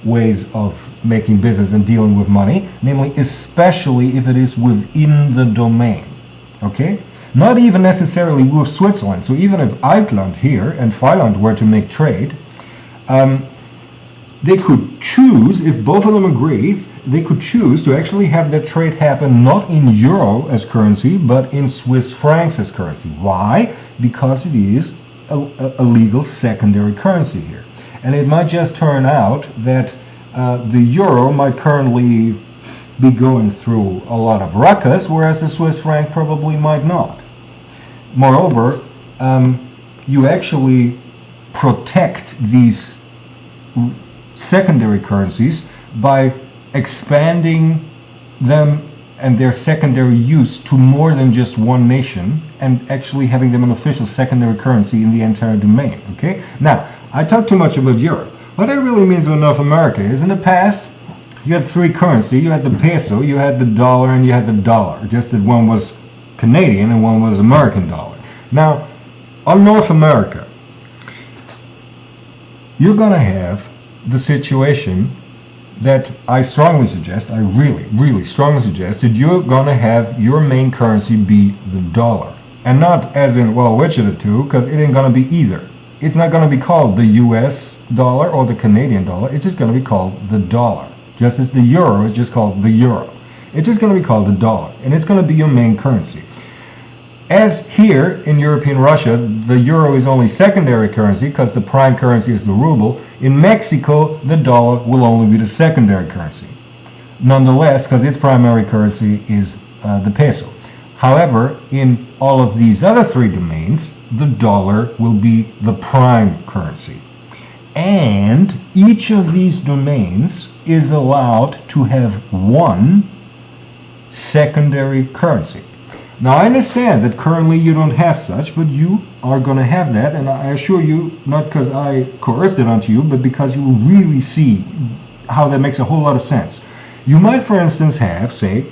ways of making business and dealing with money, namely especially if it is within the domain. Okay? Not even necessarily with Switzerland. So even if Iceland here and Finland were to make trade, they could choose, if both of them agree, they could choose to actually have that trade happen not in euro as currency, but in Swiss francs as currency. Why? Because it is a legal secondary currency here. And it might just turn out that the euro might currently be going through a lot of ruckus, whereas the Swiss franc probably might not. Moreover, you actually protect these secondary currencies by expanding them and their secondary use to more than just one nation and actually having them an official secondary currency in the entire domain. Okay? Now, I talk too much about Europe. What that really means with North America is in the past, you had three currencies. You had the peso, you had the dollar, and you had the dollar. Just that one was Canadian and one was American dollar. Now, on North America, you're going to have the situation that I strongly suggest, I really strongly suggest, that you're going to have your main currency be the dollar. And not as in, well, which of the two, because it ain't going to be either. It's not going to be called the US dollar or the Canadian dollar. It's just going to be called the dollar. Just as the euro is just called the euro. It's just going to be called the dollar. And it's going to be your main currency. As here in European Russia, the euro is only secondary currency because the prime currency is the ruble. In Mexico, the dollar will only be the secondary currency. Nonetheless, because its primary currency is the peso. However, in all of these other three domains, the dollar will be the prime currency. And each of these domains is allowed to have one secondary currency. Now, I understand that currently you don't have such, but you are going to have that, and I assure you, not because I coerced it onto you, but because you will really see how that makes a whole lot of sense. You might, for instance, have, say,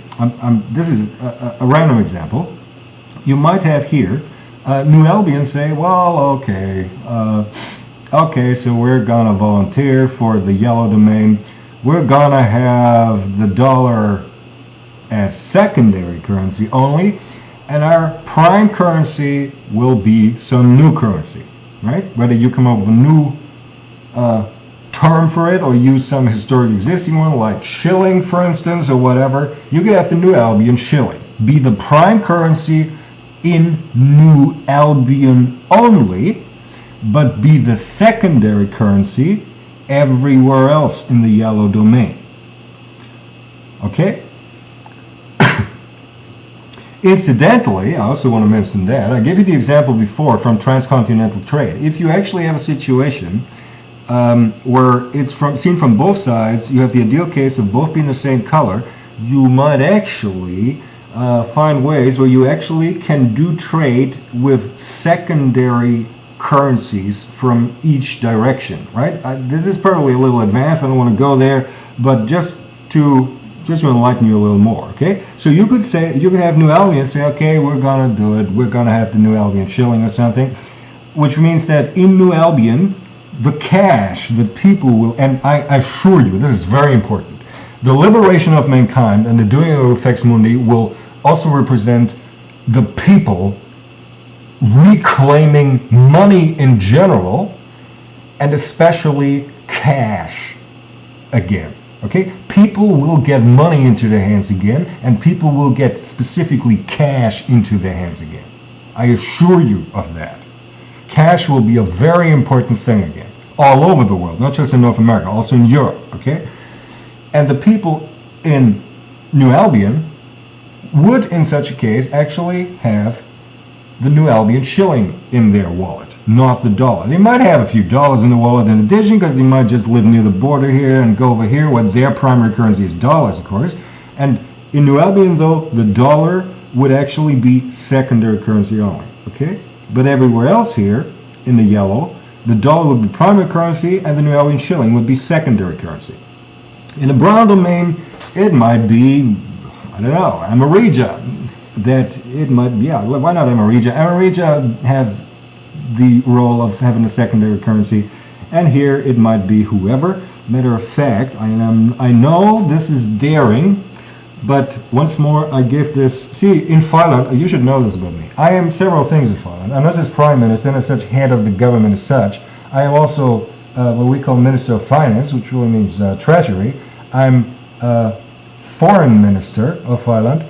this is a random example, you might have here New Albion say, well, okay, so we're going to volunteer for the yellow domain. We're going to have the dollar as secondary currency only, and our prime currency will be some new currency, right? Whether you come up with a new term for it or use some historic existing one like shilling, for instance, or whatever, you could have the New Albion shilling be the prime currency in New Albion only, but be the secondary currency everywhere else in the yellow domain. Okay? Incidentally, I also want to mention that, I gave you the example before from transcontinental trade. If you actually have a situation where it's seen from both sides, you have the ideal case of both being the same color, you might actually find ways where you actually can do trade with secondary currencies from each direction, right? This is probably a little advanced, I don't want to go there, but just to enlighten you a little more, okay? So you could say, you could have New Albion say, okay, we're going to do it, we're going to have the New Albion shilling or something, which means that in New Albion, the cash that people will, and I assure you, this is very important, the liberation of mankind and the doing of Fex Mundi will also represent the people reclaiming money in general, and especially cash again. Okay? People will get money into their hands again, and people will get specifically cash into their hands again. I assure you of that. Cash will be a very important thing again, all over the world, not just in North America, also in Europe. Okay? And the people in New Albion would, in such a case, actually have the New Albion shilling in their wallet, not the dollar. They might have a few dollars in the wallet in addition, because they might just live near the border here and go over here, where their primary currency is dollars, of course. And in New Albion, though, the dollar would actually be secondary currency only, okay? But everywhere else here, in the yellow, the dollar would be primary currency and the New Albion shilling would be secondary currency. In the brown domain, it might be, I don't know, Amerija. That it might, yeah, why not Amerija? Amerija have the role of having a secondary currency, and here it might be whoever. Matter of fact, I know this is daring, but once more I give this, see, in Finland, you should know this about me. I am several things in Finland. I'm not just Prime Minister and as such head of the government as such. I am also what we call Minister of Finance, which really means Treasury. I'm Foreign Minister of Finland,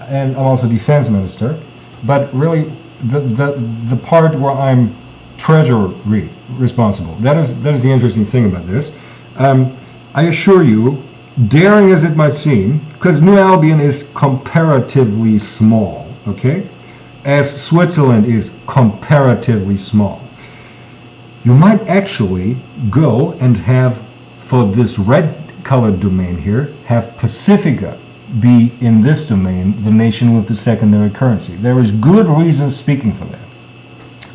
and I'm also Defense Minister. But really, the part where I'm Treasury responsible, that is the interesting thing about this. I assure you, daring as it might seem, because New Albion is comparatively small, okay, as Switzerland is comparatively small, you might actually go and have, for this red colored domain here, have Pacifica be in this domain the nation with the secondary currency. There is good reason speaking for that.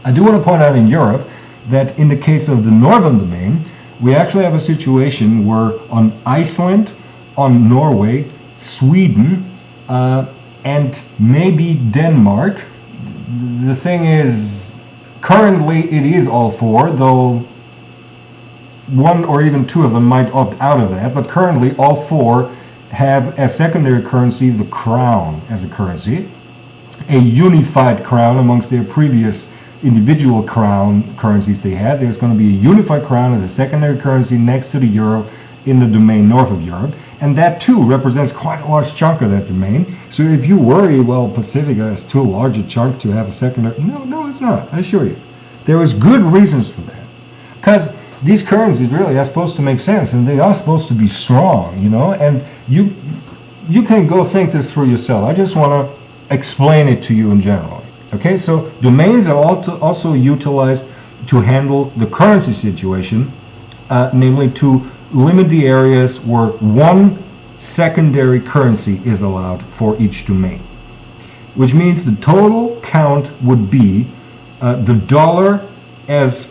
I do want to point out in Europe that in the case of the northern domain, we actually have a situation where on Iceland, on Norway, Sweden, and maybe Denmark, the thing is, currently it is all four, though one or even two of them might opt out of that, but currently all four have as secondary currency the crown as a currency, a unified crown amongst their previous individual crown currencies they had. There's going to be a unified crown as a secondary currency next to the euro in the domain north of Europe, and that too represents quite a large chunk of that domain. So if you worry, well, Pacifica is too large a chunk to have a secondary, no, it's not, I assure you. There is good reasons for that, because these currencies really are supposed to make sense, and they are supposed to be strong, you know, and you can go think this through yourself. I just want to explain it to you in general. Okay, so domains are also utilized to handle the currency situation, namely to limit the areas where one secondary currency is allowed for each domain, which means the total count would be the dollar as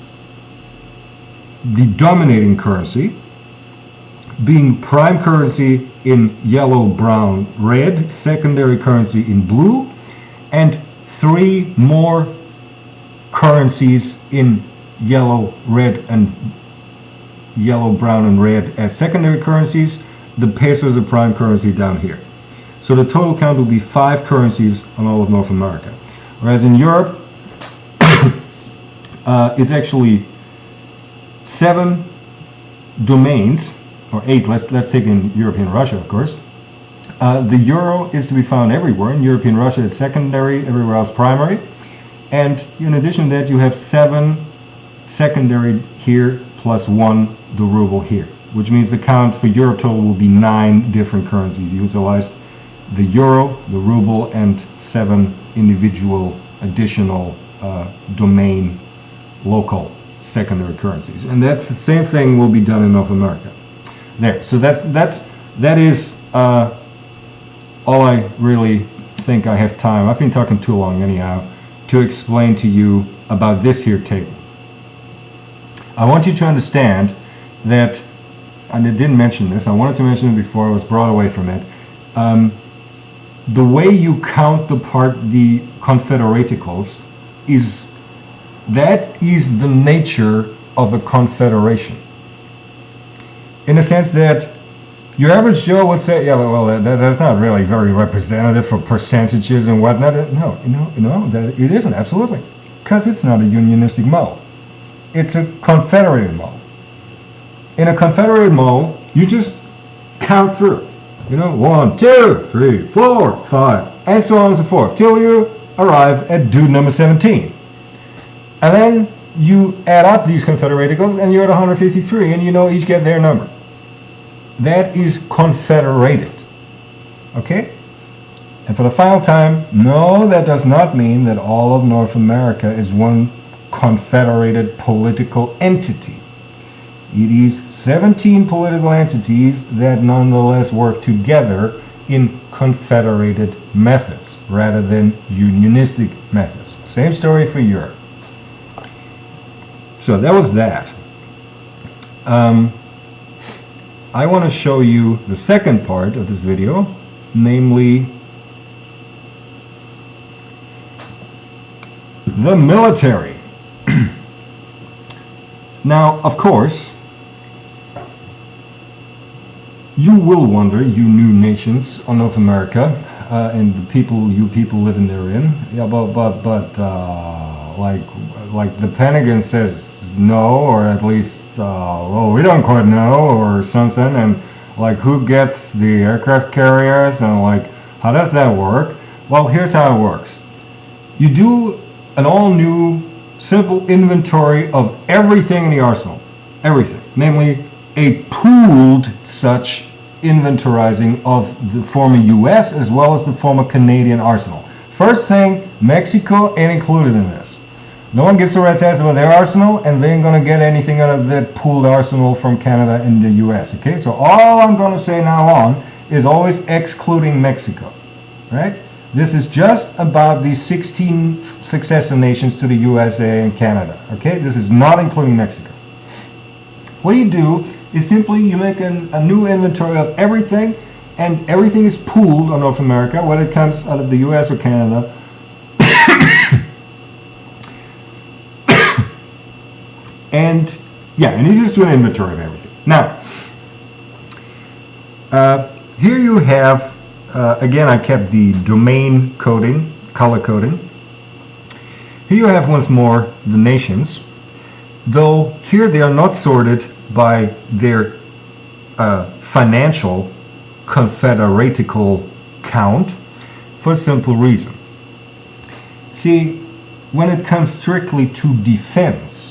the dominating currency, being prime currency in yellow, brown, red, secondary currency in blue, and three more currencies in yellow, red, and yellow, brown, and red as secondary currencies. The peso is a prime currency down here. So the total count will be 5 currencies on all of North America. Whereas in Europe, it's actually 7 domains, or 8, let's take in European Russia, of course. The euro is to be found everywhere. In European Russia, it's secondary, everywhere else primary. And in addition to that, you have 7 secondary here, plus 1, the ruble here, which means the count for Europe total will be 9 different currencies utilized. The euro, the ruble, and 7 individual additional domain local secondary currencies. And that same thing will be done in North America. There, so that is all I really think I have time. I've been talking too long anyhow to explain to you about this here table. I want you to understand that, and I didn't mention this, I wanted to mention it before I was brought away from it. The way you count the confederaticals is the nature of a confederation. In the sense that your average Joe would say, yeah, well, that's not really very representative for percentages and whatnot. No, it isn't, absolutely. Because it's not a unionistic model. It's a confederated model. In a confederated model, you just count through. 1, 2, 3, 4, 5, and so on and so forth, till you arrive at dude number 17. And then you add up these confederaticals, and you're at 153, and each get their number. That is confederated. Okay? And for the final time, no, that does not mean that all of North America is one confederated political entity. It is 17 political entities that nonetheless work together in confederated methods rather than unionistic methods. Same story for Europe. So that was that. I want to show you the second part of this video, namely the military. Now, of course, you will wonder, you new nations on North America, and the people, you people living therein, yeah, but like the Pentagon says no, or at least, well, we don't quite know, or something, and like who gets the aircraft carriers, and like how does that work? Well, here's how it works. You do an all-new, simple inventory of everything in the arsenal, everything, namely a pooled such inventorizing of the former US as well as the former Canadian arsenal. First thing, Mexico ain't included in this. No one gives a rat's ass about their arsenal, and they ain't gonna get anything out of that pooled arsenal from Canada and the US, okay? So all I'm gonna say now on is always excluding Mexico, right? This is just about the 16 successor nations to the USA and Canada, okay? This is not including Mexico. What you do is simply you make a new inventory of everything, and everything is pooled on North America, whether it comes out of the US or Canada. And yeah, and you just do an inventory of everything. Now, here you have, again, I kept the domain coding, color coding. Here you have once more the nations, though here they are not sorted by their financial confederatical count for a simple reason. See, when it comes strictly to defense,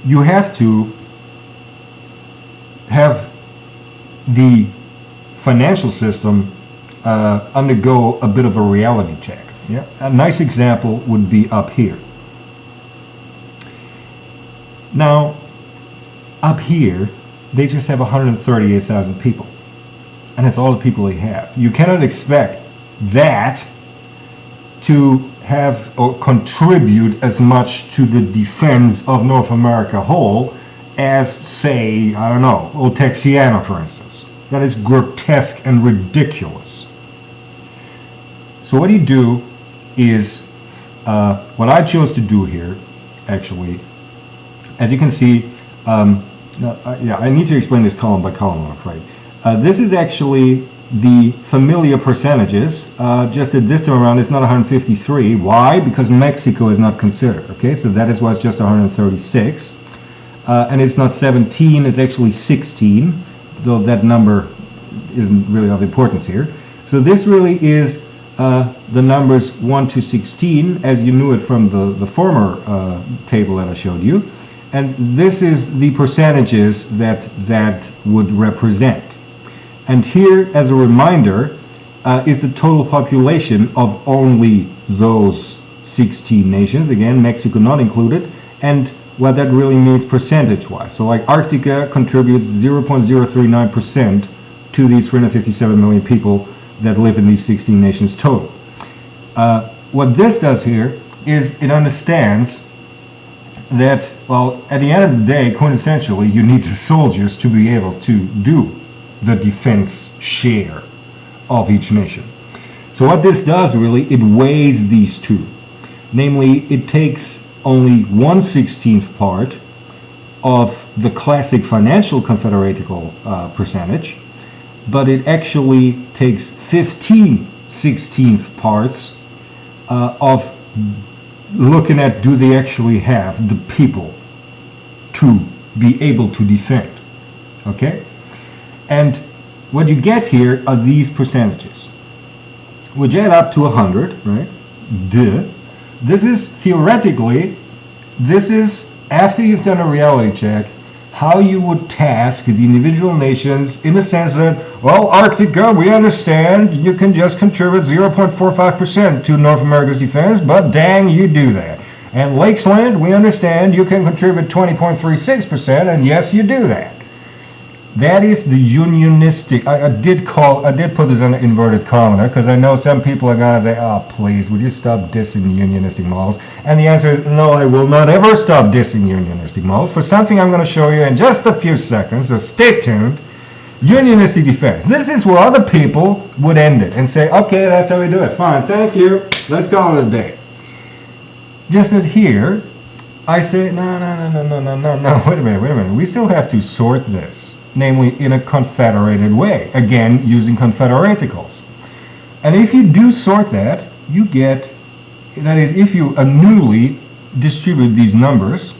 you have to have the financial system undergo a bit of a reality check. Yeah? A nice example would be up here. Now, up here, they just have 138,000 people. And that's all the people they have. You cannot expect that to have or contribute as much to the defense of North America whole as, say, I don't know, Texiana, for instance. That is grotesque and ridiculous. So what you do is, what I chose to do here, actually, as you can see, yeah, I need to explain this column by column, I'm afraid. This is actually the familiar percentages, just that this time around it's not 153. Why? Because Mexico is not considered, okay? So that is why it's just 136. And it's not 17, it's actually 16, though that number isn't really of importance here. So this really is the numbers 1 to 16, as you knew it from the former table that I showed you. And this is the percentages that would represent. And here, as a reminder, is the total population of only those 16 nations, again, Mexico not included, and what that really means percentage-wise. So like Arctica contributes 0.039% to these 357 million people that live in these 16 nations total. What this does here is it understands that, well, at the end of the day, quintessentially, you need the soldiers to be able to do the defense share of each nation. So what this does really, it weighs these two. Namely, it takes only 1/16th part of the classic financial confederatical percentage, but it actually takes 15/16th parts of looking at, do they actually have the people to be able to defend, okay? And what you get here are these percentages, which add up to 100, right? Duh. This is theoretically, this is after you've done a reality check, how you would task the individual nations in the sense that, well, Arctica, we understand you can just contribute 0.45% to North America's defense, but dang, you do that. And Lakesland, we understand you can contribute 20.36%, and yes, you do that. That is the unionistic. I did put this in inverted comma because I know some people are gonna say, "Oh, please, would you stop dissing unionistic models?" And the answer is no. I will not ever stop dissing unionistic models for something I'm going to show you in just a few seconds. So stay tuned. Unionistic defense. This is where other people would end it and say, "Okay, that's how we do it. Fine, thank you. Let's call it a day." Just as here, I say, no. Wait a minute. We still have to sort this, namely in a confederated way. Again, using confederaticals. And if you do sort that, you get, that is, if you annually distribute these numbers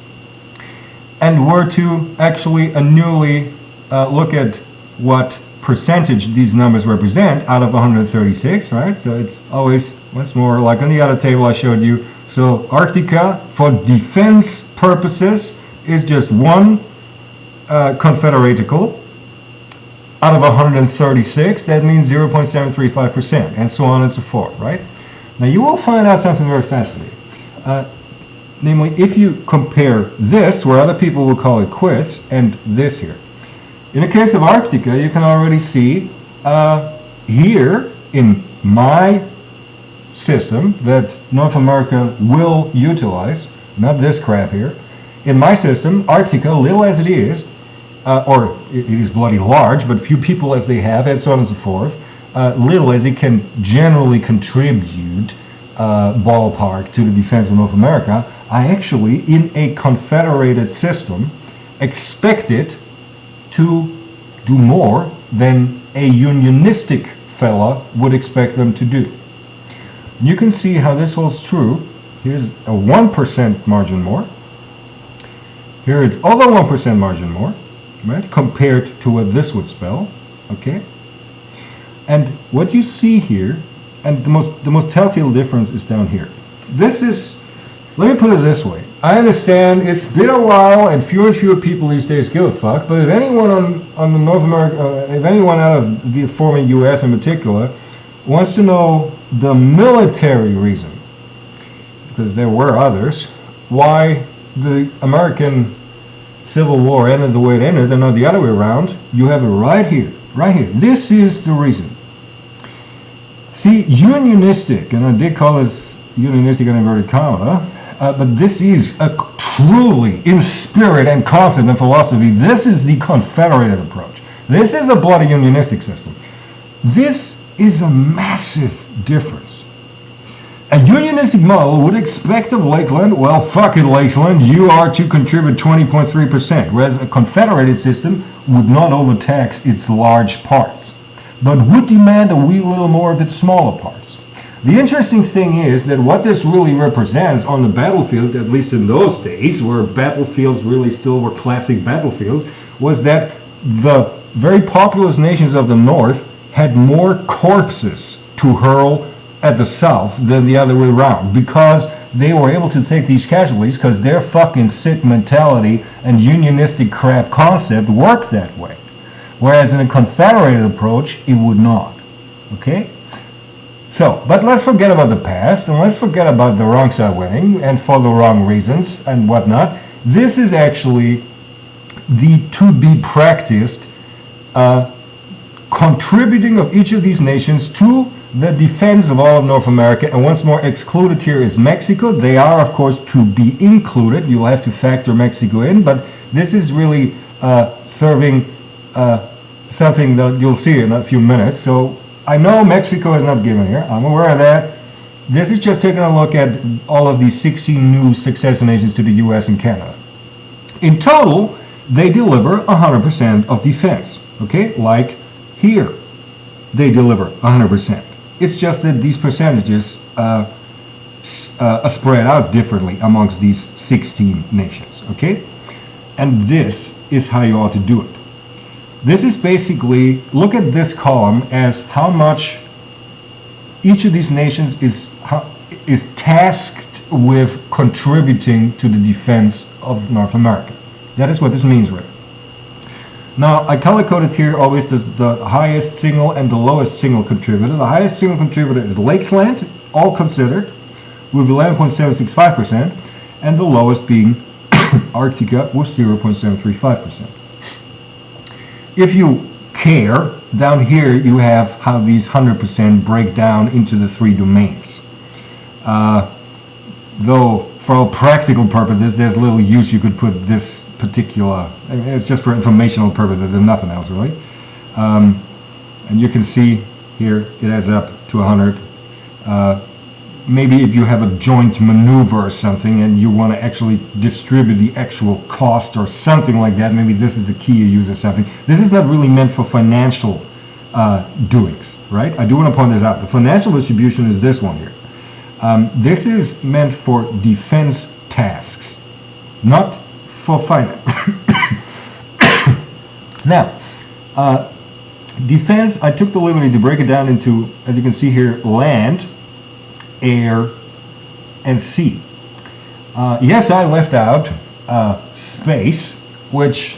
and were to actually annually look at what percentage these numbers represent out of 136, right? So it's always once more like on the other table I showed you. So Arctica, for defense purposes, is just one confederatical out of 136. That means 0.735%, and so on and so forth, right? Now you will find out something very fascinating. Namely, if you compare this, where other people will call it quits, and this here. In the case of Arctica, you can already see here in my system that North America will utilize, not this crap here. In my system, Arctica, little as it is, or it is bloody large, but few people as they have, and so on and so forth, little as it can generally contribute ballpark to the defense of North America, I actually, in a confederated system, expect it to do more than a unionistic fella would expect them to do. You can see how this holds true. Here's a 1% margin more. Here is over 1% margin more, right, compared to what this would spell, okay? And what you see here, and the most telltale difference is down here. This is, let me put it this way. I understand it's been a while and fewer people these days give a fuck, but if anyone on the North America, if anyone out of the former U.S. in particular, wants to know the military reason, because there were others, why the American Civil War ended the way it ended and not the other way around, you have it right here, right here. This is the reason. See, unionistic, and I did call this unionistic in inverted comma, but this is a truly, in spirit and concept and philosophy, this is the confederated approach. This is a bloody unionistic system. This is a massive difference. A unionistic model would expect of Lakeland, well, fuck it, Lakeland, you are to contribute 20.3%, whereas a confederated system would not overtax its large parts, but would demand a wee little more of its smaller parts. The interesting thing is that what this really represents on the battlefield, at least in those days, where battlefields really still were classic battlefields, was that the very populous nations of the North had more corpses to hurl at the South than the other way around, because they were able to take these casualties because their fucking sick mentality and unionistic crap concept worked that way. Whereas in a confederated approach, it would not. Okay? So, but let's forget about the past, and let's forget about the wrong side winning, and for the wrong reasons, and whatnot. This is actually the to-be-practiced contributing of each of these nations to the defense of all of North America. And once more, excluded here is Mexico. They are, of course, to be included. You'll have to factor Mexico in, but this is really serving something that you'll see in a few minutes. So I know Mexico is not given here. I'm aware of that. This is just taking a look at all of these 16 new successor nations to the U.S. and Canada. In total, they deliver 100% of defense. Okay, like here, they deliver 100%. It's just that these percentages are spread out differently amongst these 16 nations. Okay, and this is how you ought to do it. This is basically, look at this column as how much each of these nations is tasked with contributing to the defense of North America. That is what this means, right? Now, I color-coded here always the highest single and the lowest single contributor. The highest single contributor is Lakeland, all considered, with 11.765%, and the lowest being Arctica with 0.735%. if you care, down here you have how these 100% break down into the three domains. Though for all practical purposes, there's little use you could put this particular, I mean, it's just for informational purposes and nothing else really. And you can see here it adds up to 100. Maybe if you have a joint maneuver or something and you want to actually distribute the actual cost or something like that, maybe this is the key you use or something. This is not really meant for financial doings, right? I do want to point this out. The financial distribution is this one here. This is meant for defense tasks, not for finance. Now, defense, I took the liberty to break it down into, as you can see here, land, air, and sea. Yes, I left out space, which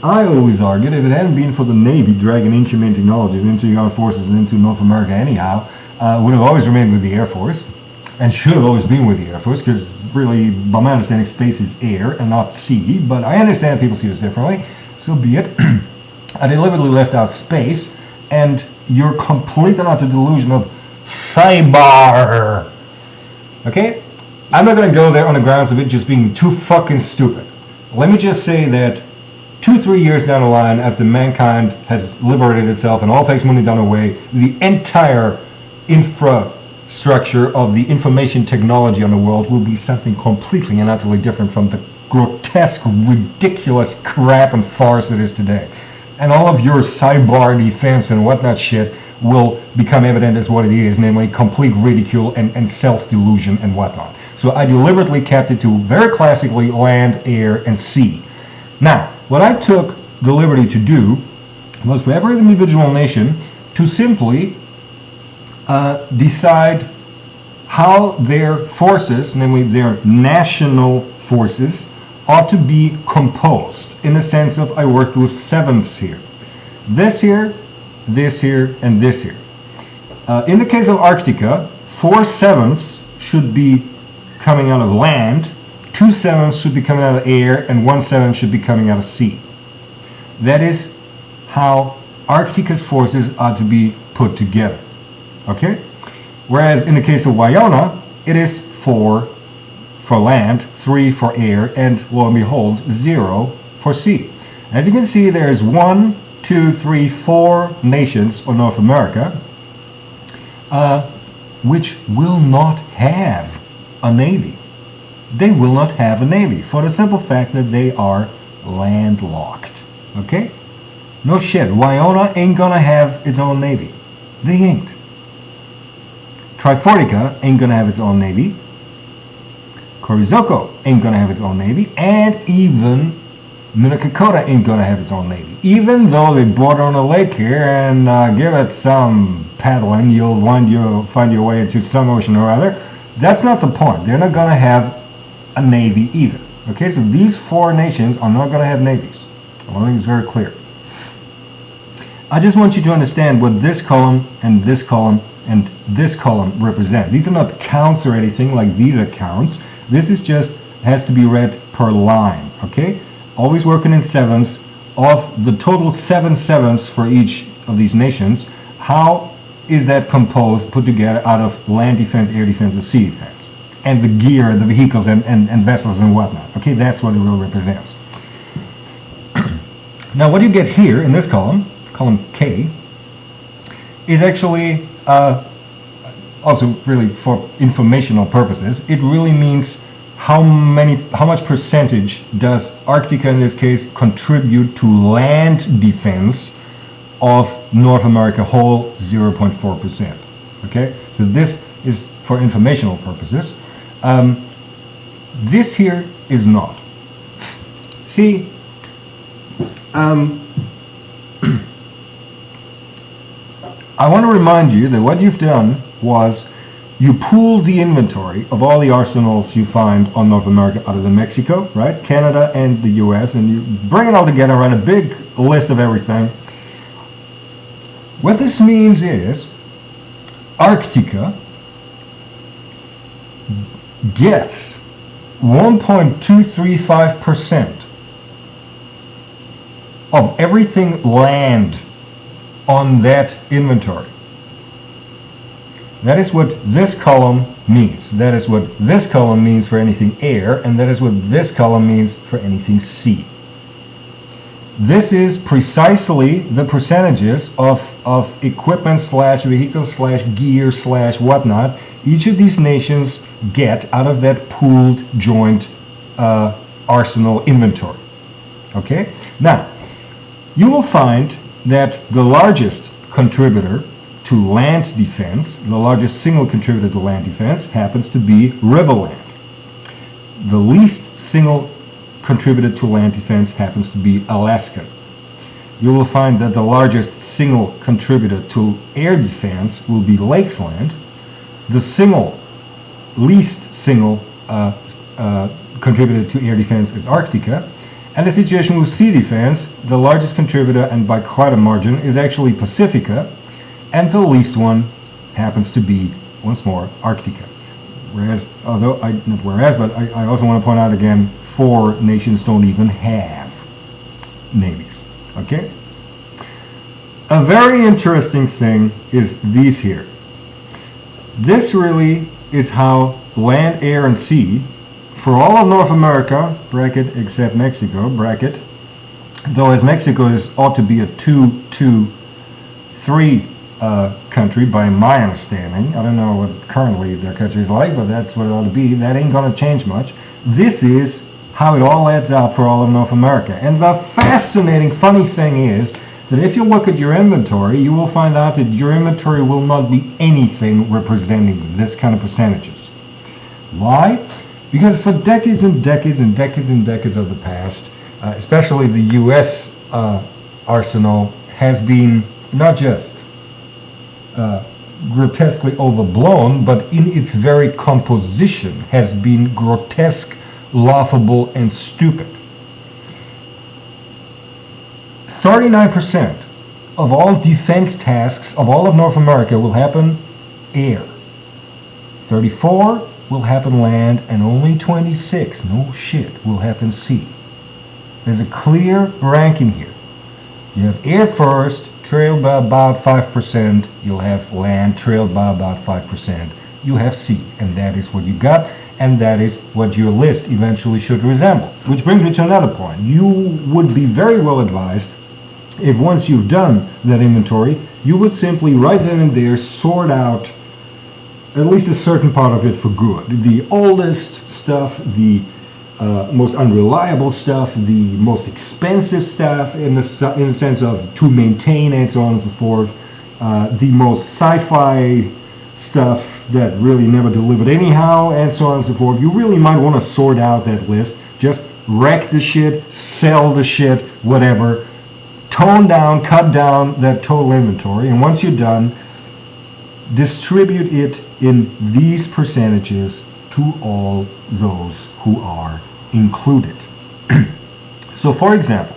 I always argued, if it hadn't been for the Navy dragging inhumane technologies into the armed forces and into North America anyhow, would have always remained with the Air Force, and should have always been with the Air Force, because really, by my understanding, space is air and not sea, but I understand people see this differently, so be it. I deliberately left out space, and you're completely under the delusion of cyber. Okay? I'm not going to go there on the grounds of it just being too fucking stupid. Let me just say that 2-3 years down the line, after mankind has liberated itself and all takes money done away, the entire infrastructure of the information technology on the world will be something completely and utterly different from the grotesque, ridiculous crap and farce it is today. And all of your cyber defense and whatnot shit will become evident as what it is, namely complete ridicule and self-delusion and whatnot. So I deliberately kept it to very classically land, air, and sea. Now, what I took the liberty to do was for every individual nation to simply decide how their forces, namely their national forces, ought to be composed, in the sense of I worked with sevenths here. This here, and this here. In the case of Arctica, 4 sevenths should be coming out of land, 2 sevenths should be coming out of air, and 1 seventh should be coming out of sea. That is how Arctica's forces are to be put together. Okay? Whereas in the case of Wyona, it is 4 for land, 3 for air, and lo and behold, 0 for sea. As you can see, there's 1, 2, 3, 4 nations of North America which will not have a navy. They will not have a navy for the simple fact that they are landlocked. Okay? No shit. Wyona ain't gonna have its own navy. They ain't. Trifortica ain't gonna have its own navy. Corizoko ain't gonna have its own navy, and even Minnesota ain't gonna have its own navy. Even though they border on a lake here and give it some paddling, you'll find your way into some ocean or other. That's not the point. They're not gonna have a navy either. Okay, so these 4 nations are not gonna have navies. I want to make this very clear. I just want you to understand what this column and this column and this column represent. These are not counts or anything like these are counts. This is just has to be read per line. Okay, always working in sevenths. Of the total 7 sevenths for each of these nations, how is that composed, put together out of land defense, air defense, and sea defense, and the gear, the vehicles, and vessels and whatnot? Okay, that's what it really represents. Now, what you get here in this column, column K, is actually also really for informational purposes. It really means how much percentage does Arctica in this case contribute to land defense of North America whole, 0.4%. Okay, so this is for informational purposes. This here is not. See, I want to remind you that what you've done was you pool the inventory of all the arsenals you find on North America other than Mexico, right? Canada and the US, and you bring it all together, write a big list of everything. What this means is Arctica gets 1.235% of everything land on that inventory. That is what this column means. That is what this column means for anything air, and that is what this column means for anything sea. This is precisely the percentages of equipment slash vehicle slash gear slash whatnot each of these nations get out of that pooled joint arsenal inventory. Okay? Now, you will find that the largest contributor to land defense, the largest single contributor to land defense, happens to be river land. The least single contributor to land defense happens to be Alaska. You will find that the largest single contributor to air defense will be lakes land. The least single contributor to air defense is Arctica. And the situation with sea defense, the largest contributor, and by quite a margin, is actually Pacifica. And the least one happens to be, once more, Arctica. I also want to point out again, 4 nations don't even have navies. Okay? A very interesting thing is these here. This really is how land, air, and sea, for all of North America, bracket, except Mexico, bracket, though as Mexico ought to be a 2-2-3 country by my understanding. I don't know what currently their country is like, but that's what it ought to be. That ain't going to change much. This is how it all adds up for all of North America. And the fascinating, funny thing is that if you look at your inventory, you will find out that your inventory will not be anything representing this kind of percentages. Why? Because for decades and decades and decades and decades of the past, especially the U.S. arsenal has been not just grotesquely overblown, but in its very composition has been grotesque, laughable, and stupid. 39% of all defense tasks of all of North America will happen air. 34 will happen land, and only 26, no shit, will happen sea. There's a clear ranking here. You have air first, trailed by about 5%. You'll have land, trailed by about 5%. You have sea, and that is what you got, and that is what your list eventually should resemble. Which brings me to another point. You would be very well advised if once you've done that inventory, you would simply right then and there sort out at least a certain part of it for good. The oldest stuff, the most unreliable stuff, the most expensive stuff in the sense of to maintain and so on and so forth, the most sci-fi stuff that really never delivered anyhow, and so on and so forth. You really might want to sort out that list. Just wreck the shit, sell the shit, whatever. Tone down, cut down that total inventory, and once you're done, distribute it in these percentages to all those who are included. So for example,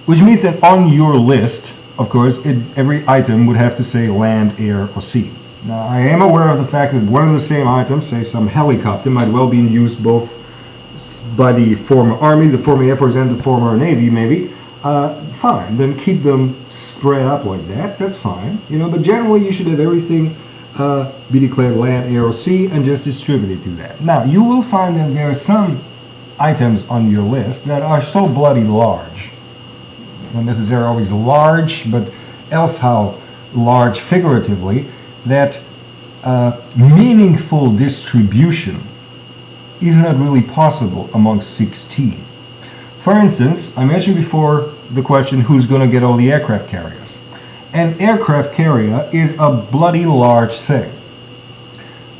which means that on your list, of course, every item would have to say land, air, or sea. Now, I am aware of the fact that one of the same items, say some helicopter, might well be used both by the former Army, the former Air Force, and the former Navy, maybe. Fine, then keep them spread up like that. That's fine, But generally, you should have everything be declared land, air, or sea, and just distribute it to that. Now, you will find that there are some items on your list that are so bloody large, not necessarily always large, but else how large figuratively, that meaningful distribution is not really possible amongst 16. For instance, I mentioned before the question, who's going to get all the aircraft carriers? An aircraft carrier is a bloody large thing.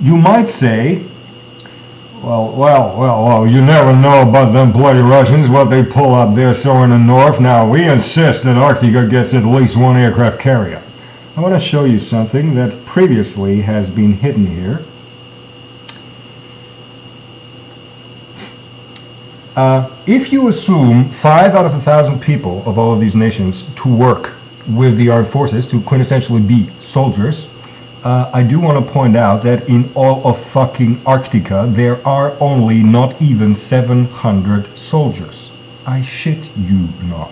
You might say, well, you never know about them bloody Russians, what they pull up there so in the north. Now, we insist that Arctica gets at least one aircraft carrier. I want to show you something that previously has been hidden here. If you assume 5 out of 1,000 people of all of these nations to work with the armed forces, to quintessentially be soldiers, I do want to point out that in all of fucking Arctica, there are only not even 700 soldiers. I shit you not.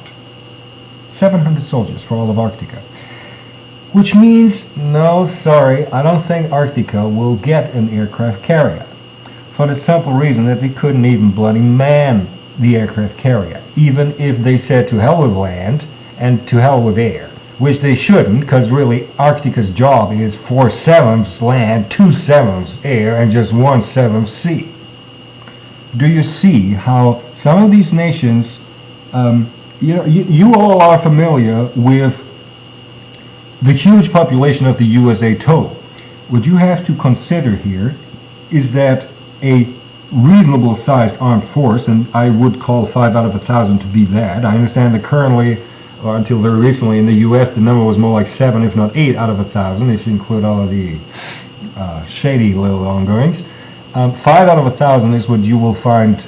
700 soldiers for all of Arctica. Which means, no, sorry, I don't think Arctica will get an aircraft carrier. For the simple reason that they couldn't even bloody man the aircraft carrier. Even if they said to hell with land and to hell with air. Which they shouldn't, because really Arctica's job is 4/7 land, 2/7 air, and just 1/7 sea. Do you see how some of these nations, you all are familiar with the huge population of the USA total. What you have to consider here is that a reasonable sized armed force, and I would call 5 out of 1,000 to be that. I understand that currently, or until very recently in the US, the number was more like 7, if not 8 out of 1,000, if you include all of the shady little ongoings. 5 out of 1,000 is what you will find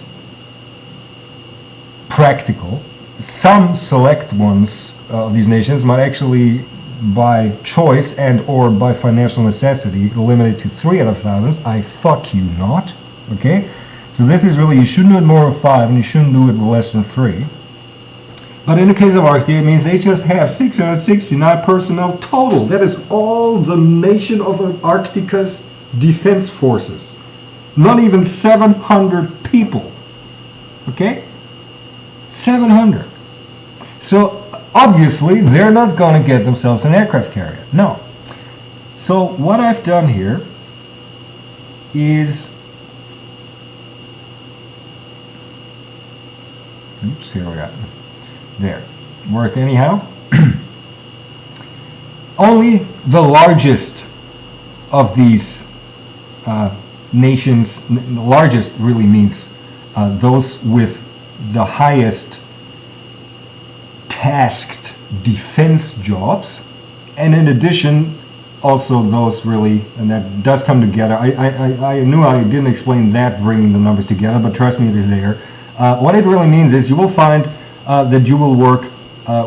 practical. Some select ones of these nations might actually, by choice and or by financial necessity, limit it to 3 out of 1,000. I fuck you not. Okay? So this is really, you shouldn't do it more than 5, and you shouldn't do it less than 3. But in the case of Arctica, it means they just have 669 personnel total. That is all the nation of Arctica's defense forces. Not even 700 people. Okay? 700. So obviously they're not going to get themselves an aircraft carrier. No. So what I've done here is, oops, here we are. There. Worked anyhow. Only the largest of these nations, largest really means those with the highest tasked defense jobs, and in addition also those really, and that does come together. I knew I didn't explain that bringing the numbers together, but trust me, it is there. What it really means is you will find that you will work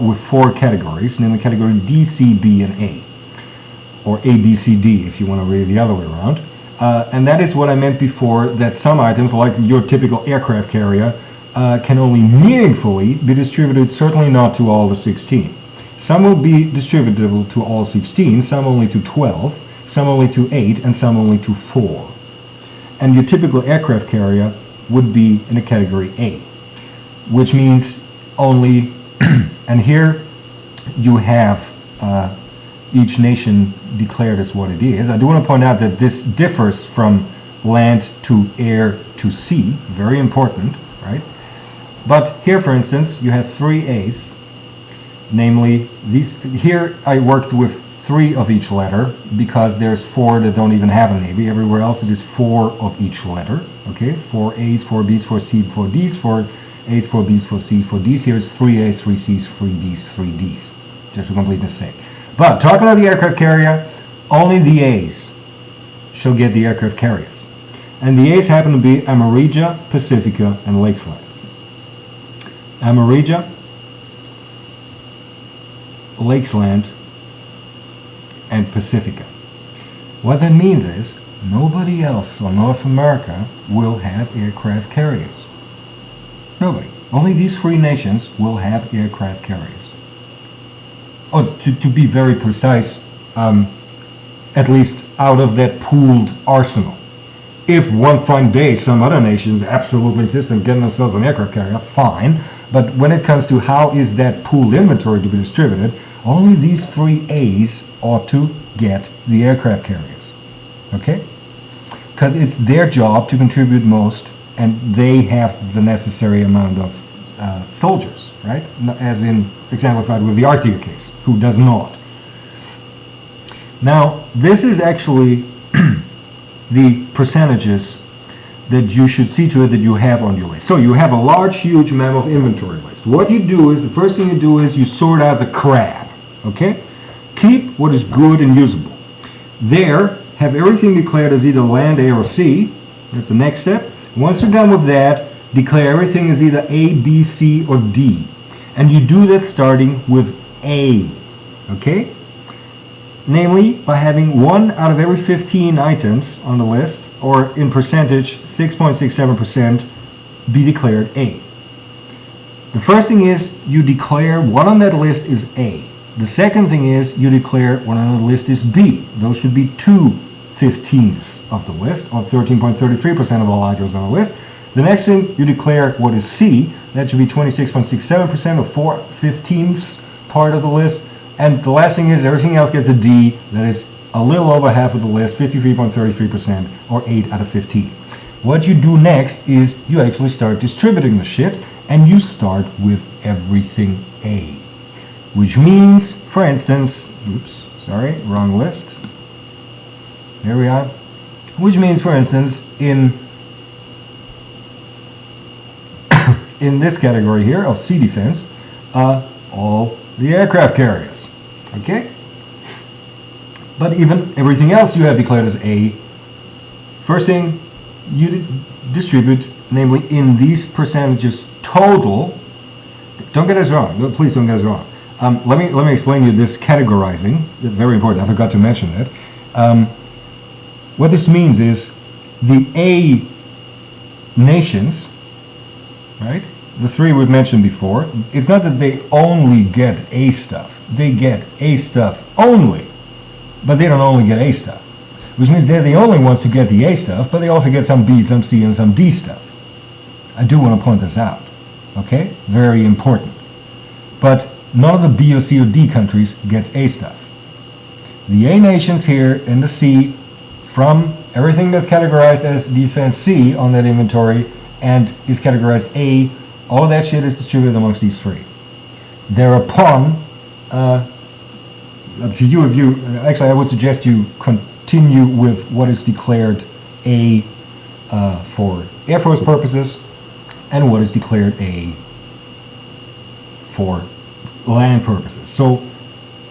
with 4 categories, namely category D, C, B, and A, or A, B, C, D if you want to read it the other way around. And that is what I meant before, that some items, like your typical aircraft carrier, can only meaningfully be distributed, certainly not to all the 16. Some will be distributable to all 16, some only to 12, some only to 8, and some only to 4. And your typical aircraft carrier would be in a category A, which means only, and here you have each nation declared as what it is. I do want to point out that this differs from land to air to sea, very important, right? But here, for instance, you have 3 A's, namely these. Here I worked with 3 of each letter because there's 4 that don't even have a navy. Everywhere else it is 4 of each letter. Okay, 4 A's, 4 B's, 4 C, 4 D's, 4 A's, 4 B's, 4 C, 4 D's. Here is 3 A's, 3 C's, 3 B's, 3 D's, just for completeness sake. But talking about the aircraft carrier, only the A's shall get the aircraft carriers. And the A's happen to be Amarija, Pacifica, and Lakesland. Amarija, Lakesland, and Pacifica. What that means is nobody else on North America will have aircraft carriers. Nobody. Only these 3 nations will have aircraft carriers. Oh, to be very precise, at least out of that pooled arsenal. If one fine day some other nations absolutely insist on getting themselves an aircraft carrier, fine. But when it comes to how is that pooled inventory to be distributed, only these 3 A's ought to get the aircraft carriers. Okay? Because it's their job to contribute most, and they have the necessary amount of soldiers, right? As in exemplified with the Arctica case, who does not. Now, this is actually the percentages that you should see to it that you have on your list. So you have a large, huge mammoth inventory list. What you do is, the first thing you do is you sort out the crap, okay? Keep what is good and usable. There, have everything declared as either land, air, or sea. That's the next step. Once you're done with that, declare everything as either A, B, C, or D. And you do that starting with A, okay? namely by having 1 out of every 15 items on the list, or in percentage 6.67%, be declared A. The first thing is you declare what on that list is A. The second thing is you declare what on the list is B. Those should be 2/15ths of the list, or 13.33% of all items on the list. The next thing, you declare what is C. That should be 26.67%, or 4/15ths part of the list. And the last thing is everything else gets a D. That is a little over half of the list, 53.33%, or 8 out of 15. What you do next is you actually start distributing the shit, and you start with everything A. Which means, for instance, oops, sorry, wrong list. There we are. Which means, for instance, in this category here of sea defense, all the aircraft carriers. Okay? But even everything else you have declared as A, first thing you distribute, namely in these percentages total. Don't get us wrong. No, please don't get us wrong. Let me explain to you this categorizing. It's very important. I forgot to mention that. What this means is the A nations, right? The three we've mentioned before. It's not that they only get A stuff. They get A stuff only, but they don't only get A stuff, which means they're the only ones to get the A stuff, but they also get some B, some C, and some D stuff. I do want to point this out. Okay? Very important. But none of the B or C or D countries gets A stuff. The A nations here in the C, from everything that's categorized as defense C on that inventory and is categorized A, all of that shit is distributed amongst these three. Thereupon, up to you if you, actually I would suggest you continue with what is declared A for Air Force purposes and what is declared A for land purposes. So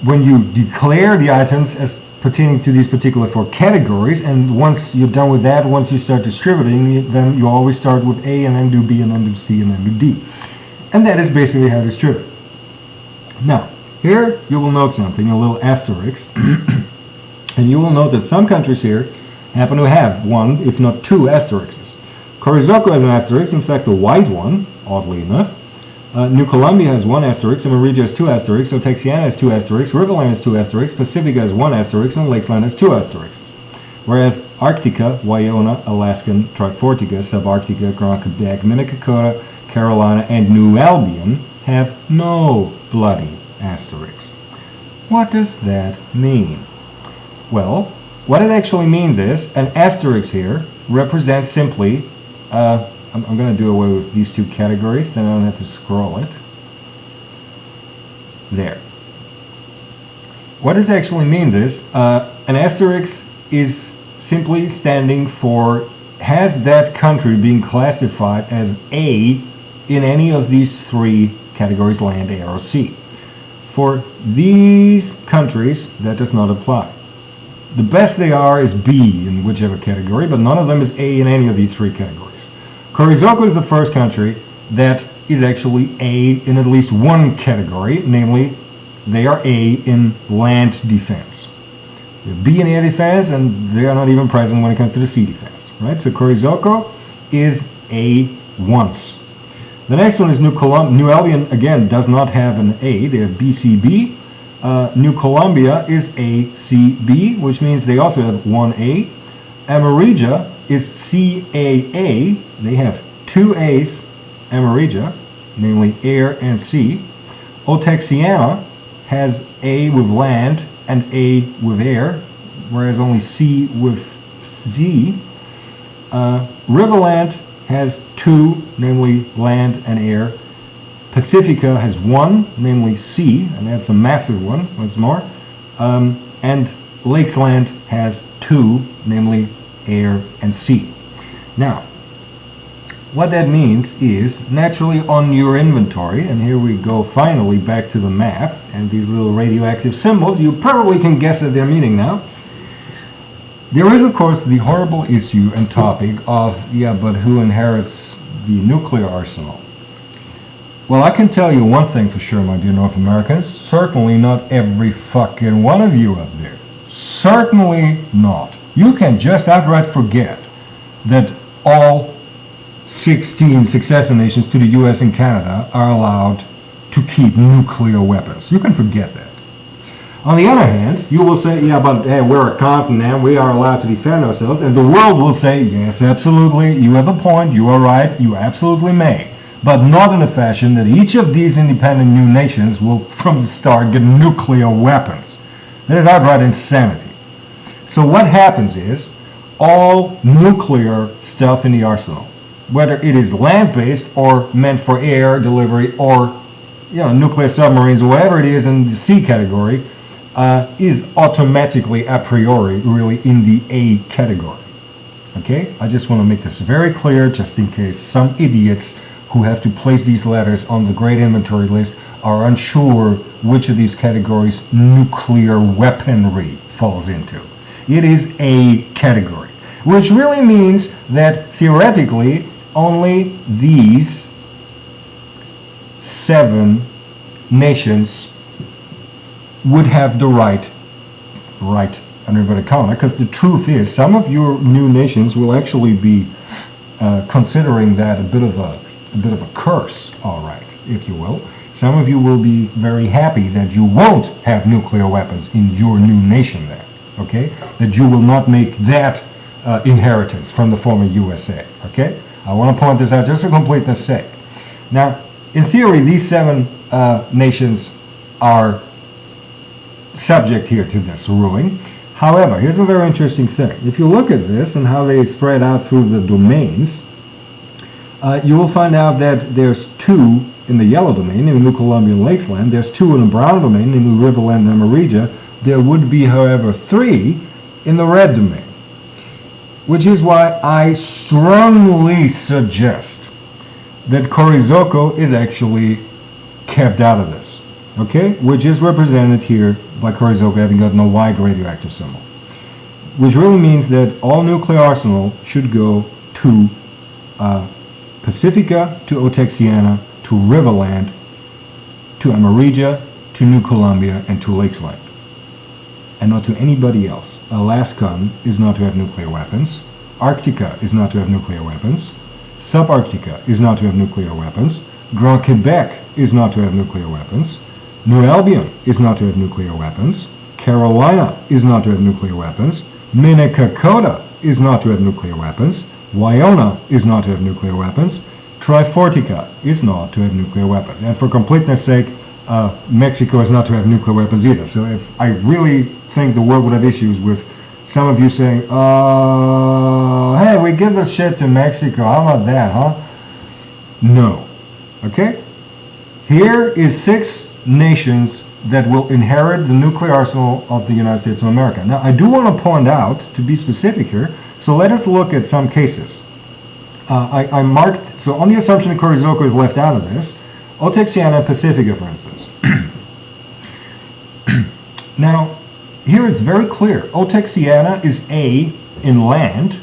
when you declare the items as pertaining to these particular four categories, and once you're done with that, once you start distributing, then you always start with A and then do B and then do C and then do D. And that is basically how to distribute. Now, here you will note something, a little asterisk, and you will note that some countries here happen to have one, if not two, asterisks. Corizoko has an asterisk, in fact a white one, oddly enough. New Columbia has one asterisk, Amerigia has two asterisks, Otexiana has two asterisks, Riverland has two asterisks, Pacifica has one asterisk, and Lakesland has two asterisks. Whereas Arctica, Wyona, Alaskan, Trifortica, Subarctica, Grand Quebec, Minnesota, Carolina, and New Albion have no bloody asterisks. What does that mean? Well, what it actually means is an asterisk here represents simply I'm going to do away with these two categories, then I don't have to scroll it. There. What this actually means is an asterisk is simply standing for, has that country been classified as A in any of these three categories, land, air, or sea. For these countries, that does not apply. The best they are is B in whichever category, but none of them is A in any of these three categories. Corizoko is the first country that is actually A in at least one category, namely they are A in land defense. They're B in air defense, and they are not even present when it comes to the sea defense. Right? So Corizoko is A once. The next one is New Albion, again, does not have an A. They have BCB. New Columbia is ACB, which means they also have one A. Amerigia is CAA. They have two A's, Amerigia, namely air and sea. Otexiana has A with land and A with air, whereas only C with sea. Riverland has two, namely land and air. Pacifica has one, namely sea, and that's a massive one, once more. And Lakesland has two, namely air and sea. Now, what that means is, naturally on your inventory, and here we go finally back to the map, and these little radioactive symbols, you probably can guess at their meaning now. There is, of course, the horrible issue and topic of, yeah, but who inherits the nuclear arsenal? Well, I can tell you one thing for sure, my dear North Americans, certainly not every fucking one of you up there. Certainly not. You can just outright forget that all 16 successor nations to the US and Canada are allowed to keep nuclear weapons. You can forget that. On the other hand, you will say, yeah, but hey, we're a continent, we are allowed to defend ourselves, and the world will say, yes, absolutely, you have a point, you are right, you absolutely may. But not in a fashion that each of these independent new nations will, from the start, get nuclear weapons. That is outright insanity. So what happens is, all nuclear stuff in the arsenal, whether it is land-based or meant for air delivery or nuclear submarines or whatever it is in the sea category, is automatically a priori really in the A category. Okay? I just want to make this very clear just in case some idiots who have to place these letters on the great inventory list are unsure which of these categories nuclear weaponry falls into. It is a category, which really means that theoretically only these 7 nations would have the right under inverted comma, because the truth is some of your new nations will actually be considering that a bit of a curse, all right, if you will. Some of you will be very happy that you won't have nuclear weapons in your new nation there, okay? That you will not make that inheritance from the former USA, okay? I want to point this out just for completeness sake. Now, in theory, these 7 nations are subject here to this ruling. However, here's a very interesting thing. If you look at this and how they spread out through the domains, you will find out that there's 2 in the yellow domain, in New Columbia and Lakesland. There's 2 in the brown domain, in Riverland and Amarija. There would be, however, 3 in the red domain, which is why I strongly suggest that Corizoko is actually kept out of this, okay? Which is represented here by Corizoko having gotten a white radioactive symbol, which really means that all nuclear arsenal should go to Pacifica, to Otexiana, to Riverland, to Amarija, to New Columbia, and to Lakesland, and not to anybody else. Alaska is not to have nuclear weapons. Arctica is not to have nuclear weapons. Subarctica is not to have nuclear weapons. Grand Quebec is not to have nuclear weapons. New Albion is not to have nuclear weapons. Carolina is not to have nuclear weapons. Minnesota is not to have nuclear weapons. Wyona is not to have nuclear weapons. Trifortica is not to have nuclear weapons. And for completeness sake, Mexico is not to have nuclear weapons either. So if I really think the world would have issues with some of you saying, hey, we give this shit to Mexico, how about that, huh? No. Okay? Here is 6 nations that will inherit the nuclear arsenal of the United States of America. Now, I do want to point out, to be specific here, so let us look at some cases. I marked, so on the assumption that Corizoko is left out of this, Otexiana and Pacifica, for instance. Now, here it's very clear. Otexiana is A in land,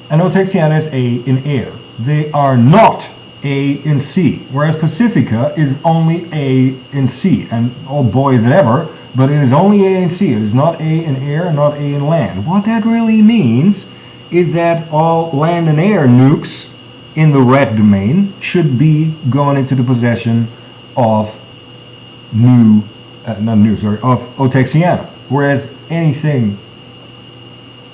and Otexiana is A in air. They are not A in sea, whereas Pacifica is only A in sea. And oh boy, is it ever, but it is only A in sea. It is not A in air and not A in land. What that really means is that all land and air nukes in the red domain should be going into the possession of of Otexiana. Whereas anything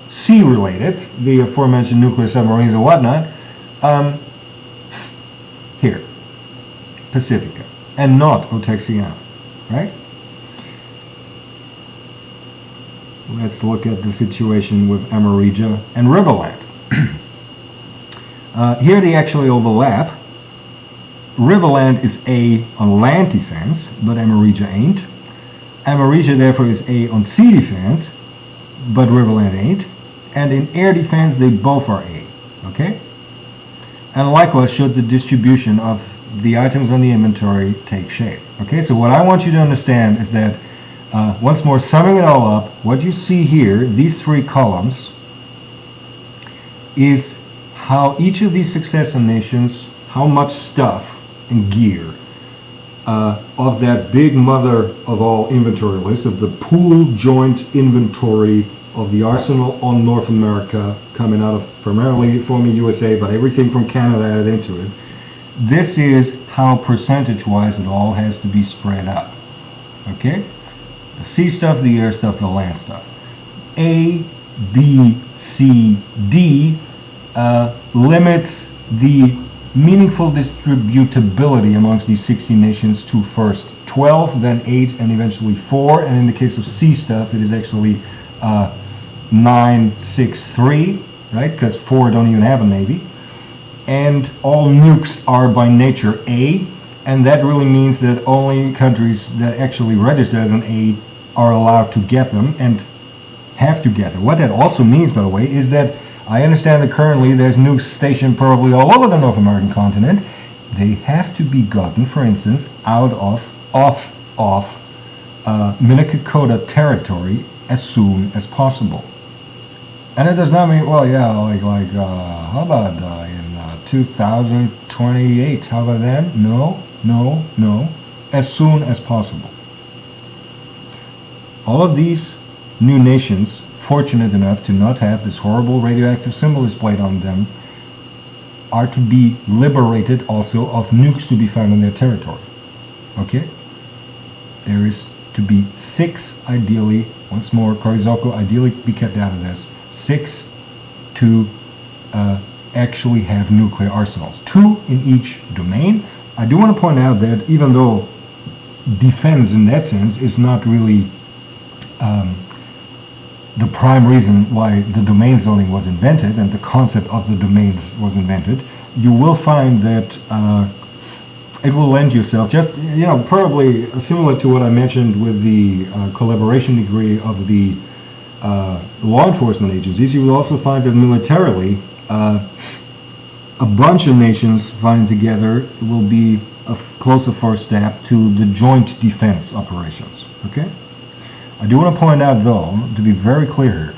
sea-related, the aforementioned nuclear submarines and whatnot, here, Pacifica, and not Otexiana, right? Let's look at the situation with Amarija and Riverland. Here they actually overlap. Riverland is A on land defense, but Amarija ain't. Amarija therefore is A on sea defense, but Riverland ain't. And in air defense they both are A, okay? And likewise should the distribution of the items on the inventory take shape. Okay, so what I want you to understand is that, once more summing it all up, what you see here, these 3 columns, is how each of these successor nations, how much stuff and gear of that big mother of all inventory list, of the pool joint inventory of the arsenal on North America, coming out of primarily former USA, but everything from Canada added into it. This is how percentage-wise it all has to be spread out. Okay? The sea stuff, the air stuff, the land stuff. A, B, C, D limits the meaningful distributability amongst these 16 nations to first 12, then 8, and eventually 4. And in the case of C stuff, it is actually 9, 6, 3, right? Because 4 don't even have a navy. And all nukes are by nature A, and that really means that only countries that actually register as an A are allowed to get them and have to get them. What that also means, by the way, is that I understand that currently there's nukes stationed probably all over the North American continent. They have to be gotten, for instance, out of Minnesota territory as soon as possible. And it does not mean, well, yeah, how about in 2028? How about then? No. As soon as possible. All of these new nations, fortunate enough to not have this horrible radioactive symbol displayed on them, are to be liberated also of nukes to be found in their territory. Okay? There is to be 6, ideally, once more, Korizoko ideally be kept out of this, 6 to actually have nuclear arsenals. 2 in each domain. I do want to point out that even though defense in that sense is not really the prime reason why the domain zoning was invented and the concept of the domains was invented, you will find that it will lend yourself, just, probably similar to what I mentioned with the collaboration degree of the law enforcement agencies, you will also find that militarily a bunch of nations finding together will be a closer first step to the joint defense operations. Okay? I do want to point out, though, to be very clear here,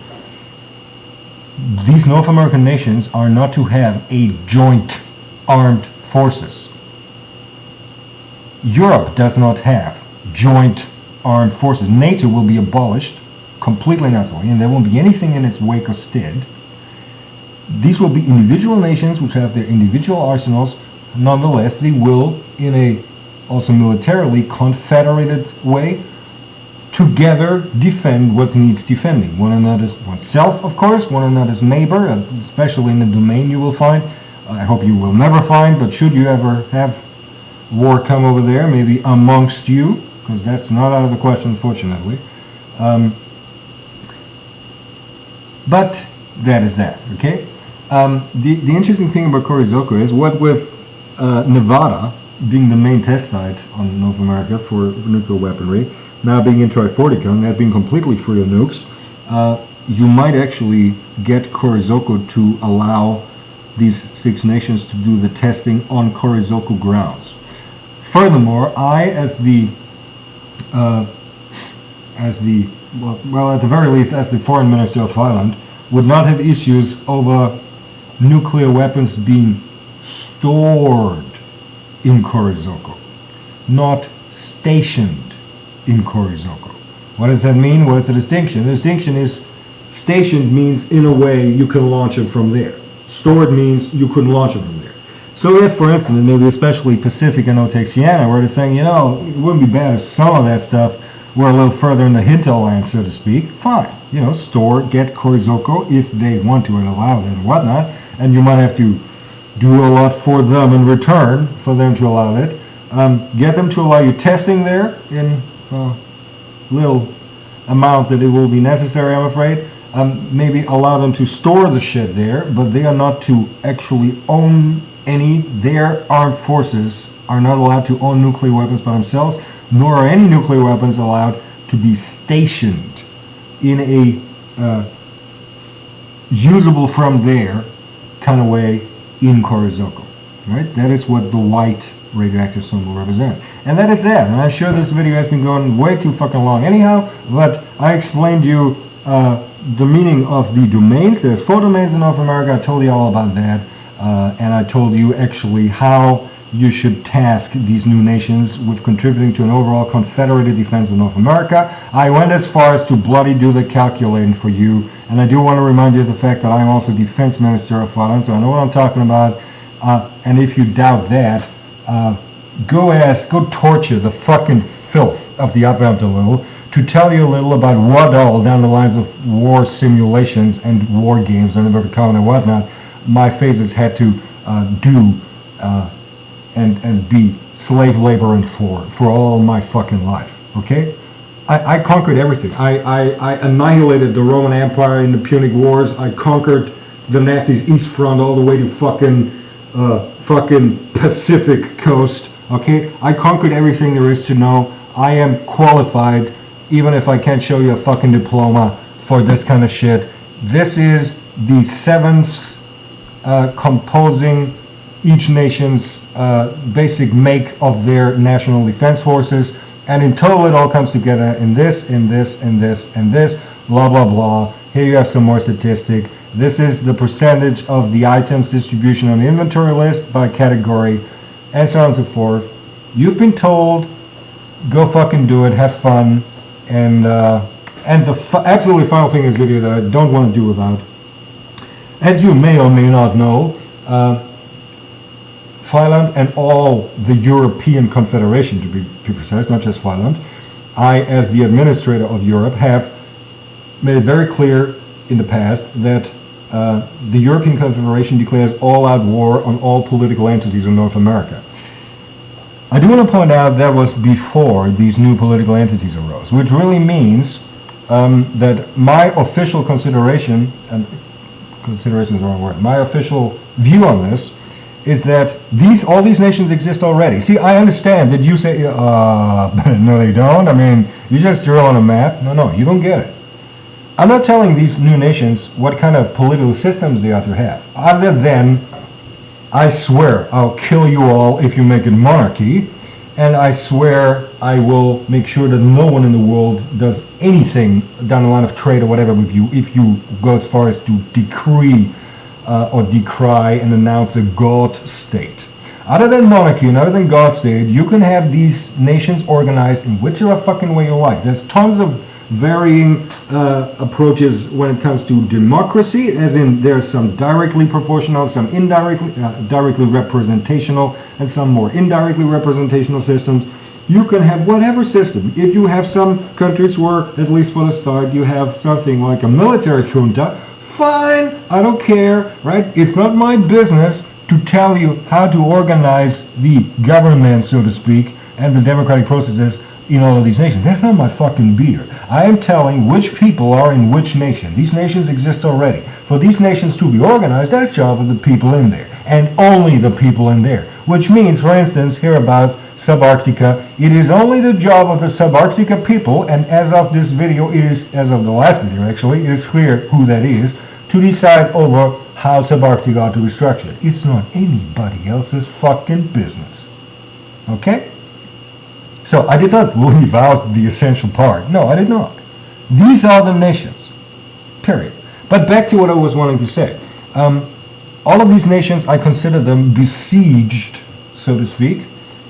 these North American nations are not to have a joint armed forces. Europe does not have joint armed forces. NATO will be abolished completely naturally, and there won't be anything in its wake or stead. These will be individual nations which have their individual arsenals. Nonetheless, they will, in a also militarily confederated way, together defend what needs defending. One another's oneself, of course, one another's neighbor, especially in the domain you will find. I hope you will never find, but should you ever have war come over there, maybe amongst you, because that's not out of the question, fortunately. But that is that, okay? The interesting thing about Korizoko is, what with Nevada being the main test site on North America for nuclear weaponry, now being in Triforticon, that being completely free of nukes, you might actually get Korizoko to allow these 6 nations to do the testing on Korizoko grounds. Furthermore, I, at the very least, as the foreign minister of Thailand, would not have issues over nuclear weapons being stored in Korizoko, not stationed in Korizoko. What does that mean? What is the distinction? The distinction is, stationed means in a way you can launch it from there. Stored means you couldn't launch it from there. So if, for instance, maybe especially Pacific and Otexiana were to think, it wouldn't be bad if some of that stuff were a little further in the hinterland, so to speak, fine. Store, get Korizoko if they want to and allow it and whatnot, and you might have to do a lot for them in return for them to allow it. Get them to allow you testing there in little amount that it will be necessary, I'm afraid. Maybe allow them to store the shit there, but they are not to actually own any. Their armed forces are not allowed to own nuclear weapons by themselves, nor are any nuclear weapons allowed to be stationed in a usable from there kind of way in Korizoko. Right? That is what the white radioactive symbol represents. And that is that. And I'm sure this video has been going way too fucking long anyhow, but I explained to you the meaning of the domains. There's 4 domains in North America. I told you all about that. And I told you actually how you should task these new nations with contributing to an overall confederated defense of North America. I went as far as to bloody do the calculating for you, and I do want to remind you of the fact that I'm also Defense Minister of Finland, so I know what I'm talking about. And if you doubt that, go torture the fucking filth of the Abwehr a little to tell you a little about what all down the lines of war simulations and war games and whatnot my phases had to do and be slave laboring for all my fucking life, okay? I conquered everything. I annihilated the Roman Empire in the Punic Wars. I conquered the Nazis' East Front all the way to fucking Pacific coast, okay? I conquered everything there is to know. I am qualified, even if I can't show you a fucking diploma for this kind of shit. This is the seventh composing each nation's basic make of their national defense forces, and in total it all comes together in this, blah blah blah. Here you have some more statistic. This is the percentage of the items distribution on the inventory list by category, and so on and so forth. You've been told, go fucking do it, have fun, and the absolutely final thing in this video that I don't want to do without, as you may or may not know, Finland and all the European Confederation, to be precise, not just Finland, I, as the administrator of Europe, have made it very clear in the past that the European Confederation declares all-out war on all political entities in North America. I do want to point out that was before these new political entities arose, which really means that my official consideration, and consideration is the wrong word, my official view on this is that all these nations exist already. See, I understand that you say, no they don't, I mean, you just draw on a map. No, you don't get it. I'm not telling these new nations what kind of political systems they ought to have, other than, I swear, I'll kill you all if you make it monarchy, and I swear I will make sure that no one in the world does anything down the line of trade or whatever with you if you go as far as to decree or decry and announce a God state. Other than monarchy and other than God state, you can have these nations organized in whichever fucking way you like. There's tons of varying approaches when it comes to democracy, as in there's some directly proportional, some indirectly directly representational, and some more indirectly representational systems. You can have whatever system. If you have some countries where, at least for the start, you have something like a military junta, fine, I don't care, right? It's not my business to tell you how to organize the government, so to speak, and the democratic processes in all of these nations. That's not my fucking beer. I am telling which people are in which nation. These nations exist already. For these nations to be organized, that's the job of the people in there, and only the people in there. Which means, for instance, hereabouts, Subarctica, it is only the job of the Subarctica people, and as of this video, it is, as of the last video actually, it is clear who that is, to decide over how Subarctica ought to be structured. It's not anybody else's fucking business. Okay? So I did not leave out the essential part. No, I did not. These are the nations. Period. But back to what I was wanting to say. All of these nations, I consider them besieged, so to speak,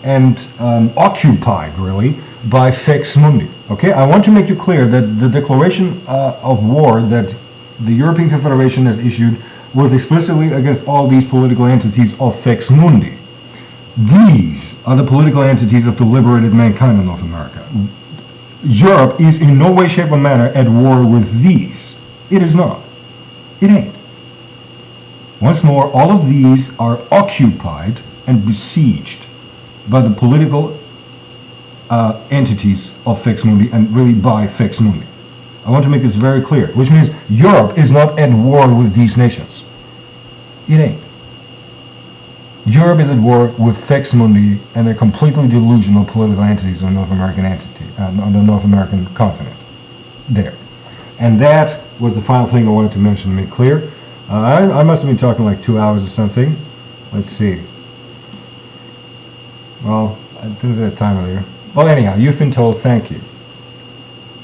and occupied, really, by fex mundi. Okay? I want to make you clear that the declaration of war that the European Confederation has issued was explicitly against all these political entities of fex mundi. These are the political entities of the liberated mankind in North America. Europe is in no way, shape, or manner at war with these. It is not. It ain't. Once more, all of these are occupied and besieged by the political entities of fex mundi, and really by fex mundi. I want to make this very clear, which means Europe is not at war with these nations. It ain't. Europe is at war with fex mundi and their completely delusional political entities on the North American continent. There. And that was the final thing I wanted to mention to make clear. I must have been talking like 2 hours or something. Let's see. Well, I didn't say a time earlier. Well, anyhow, you've been told. Thank you.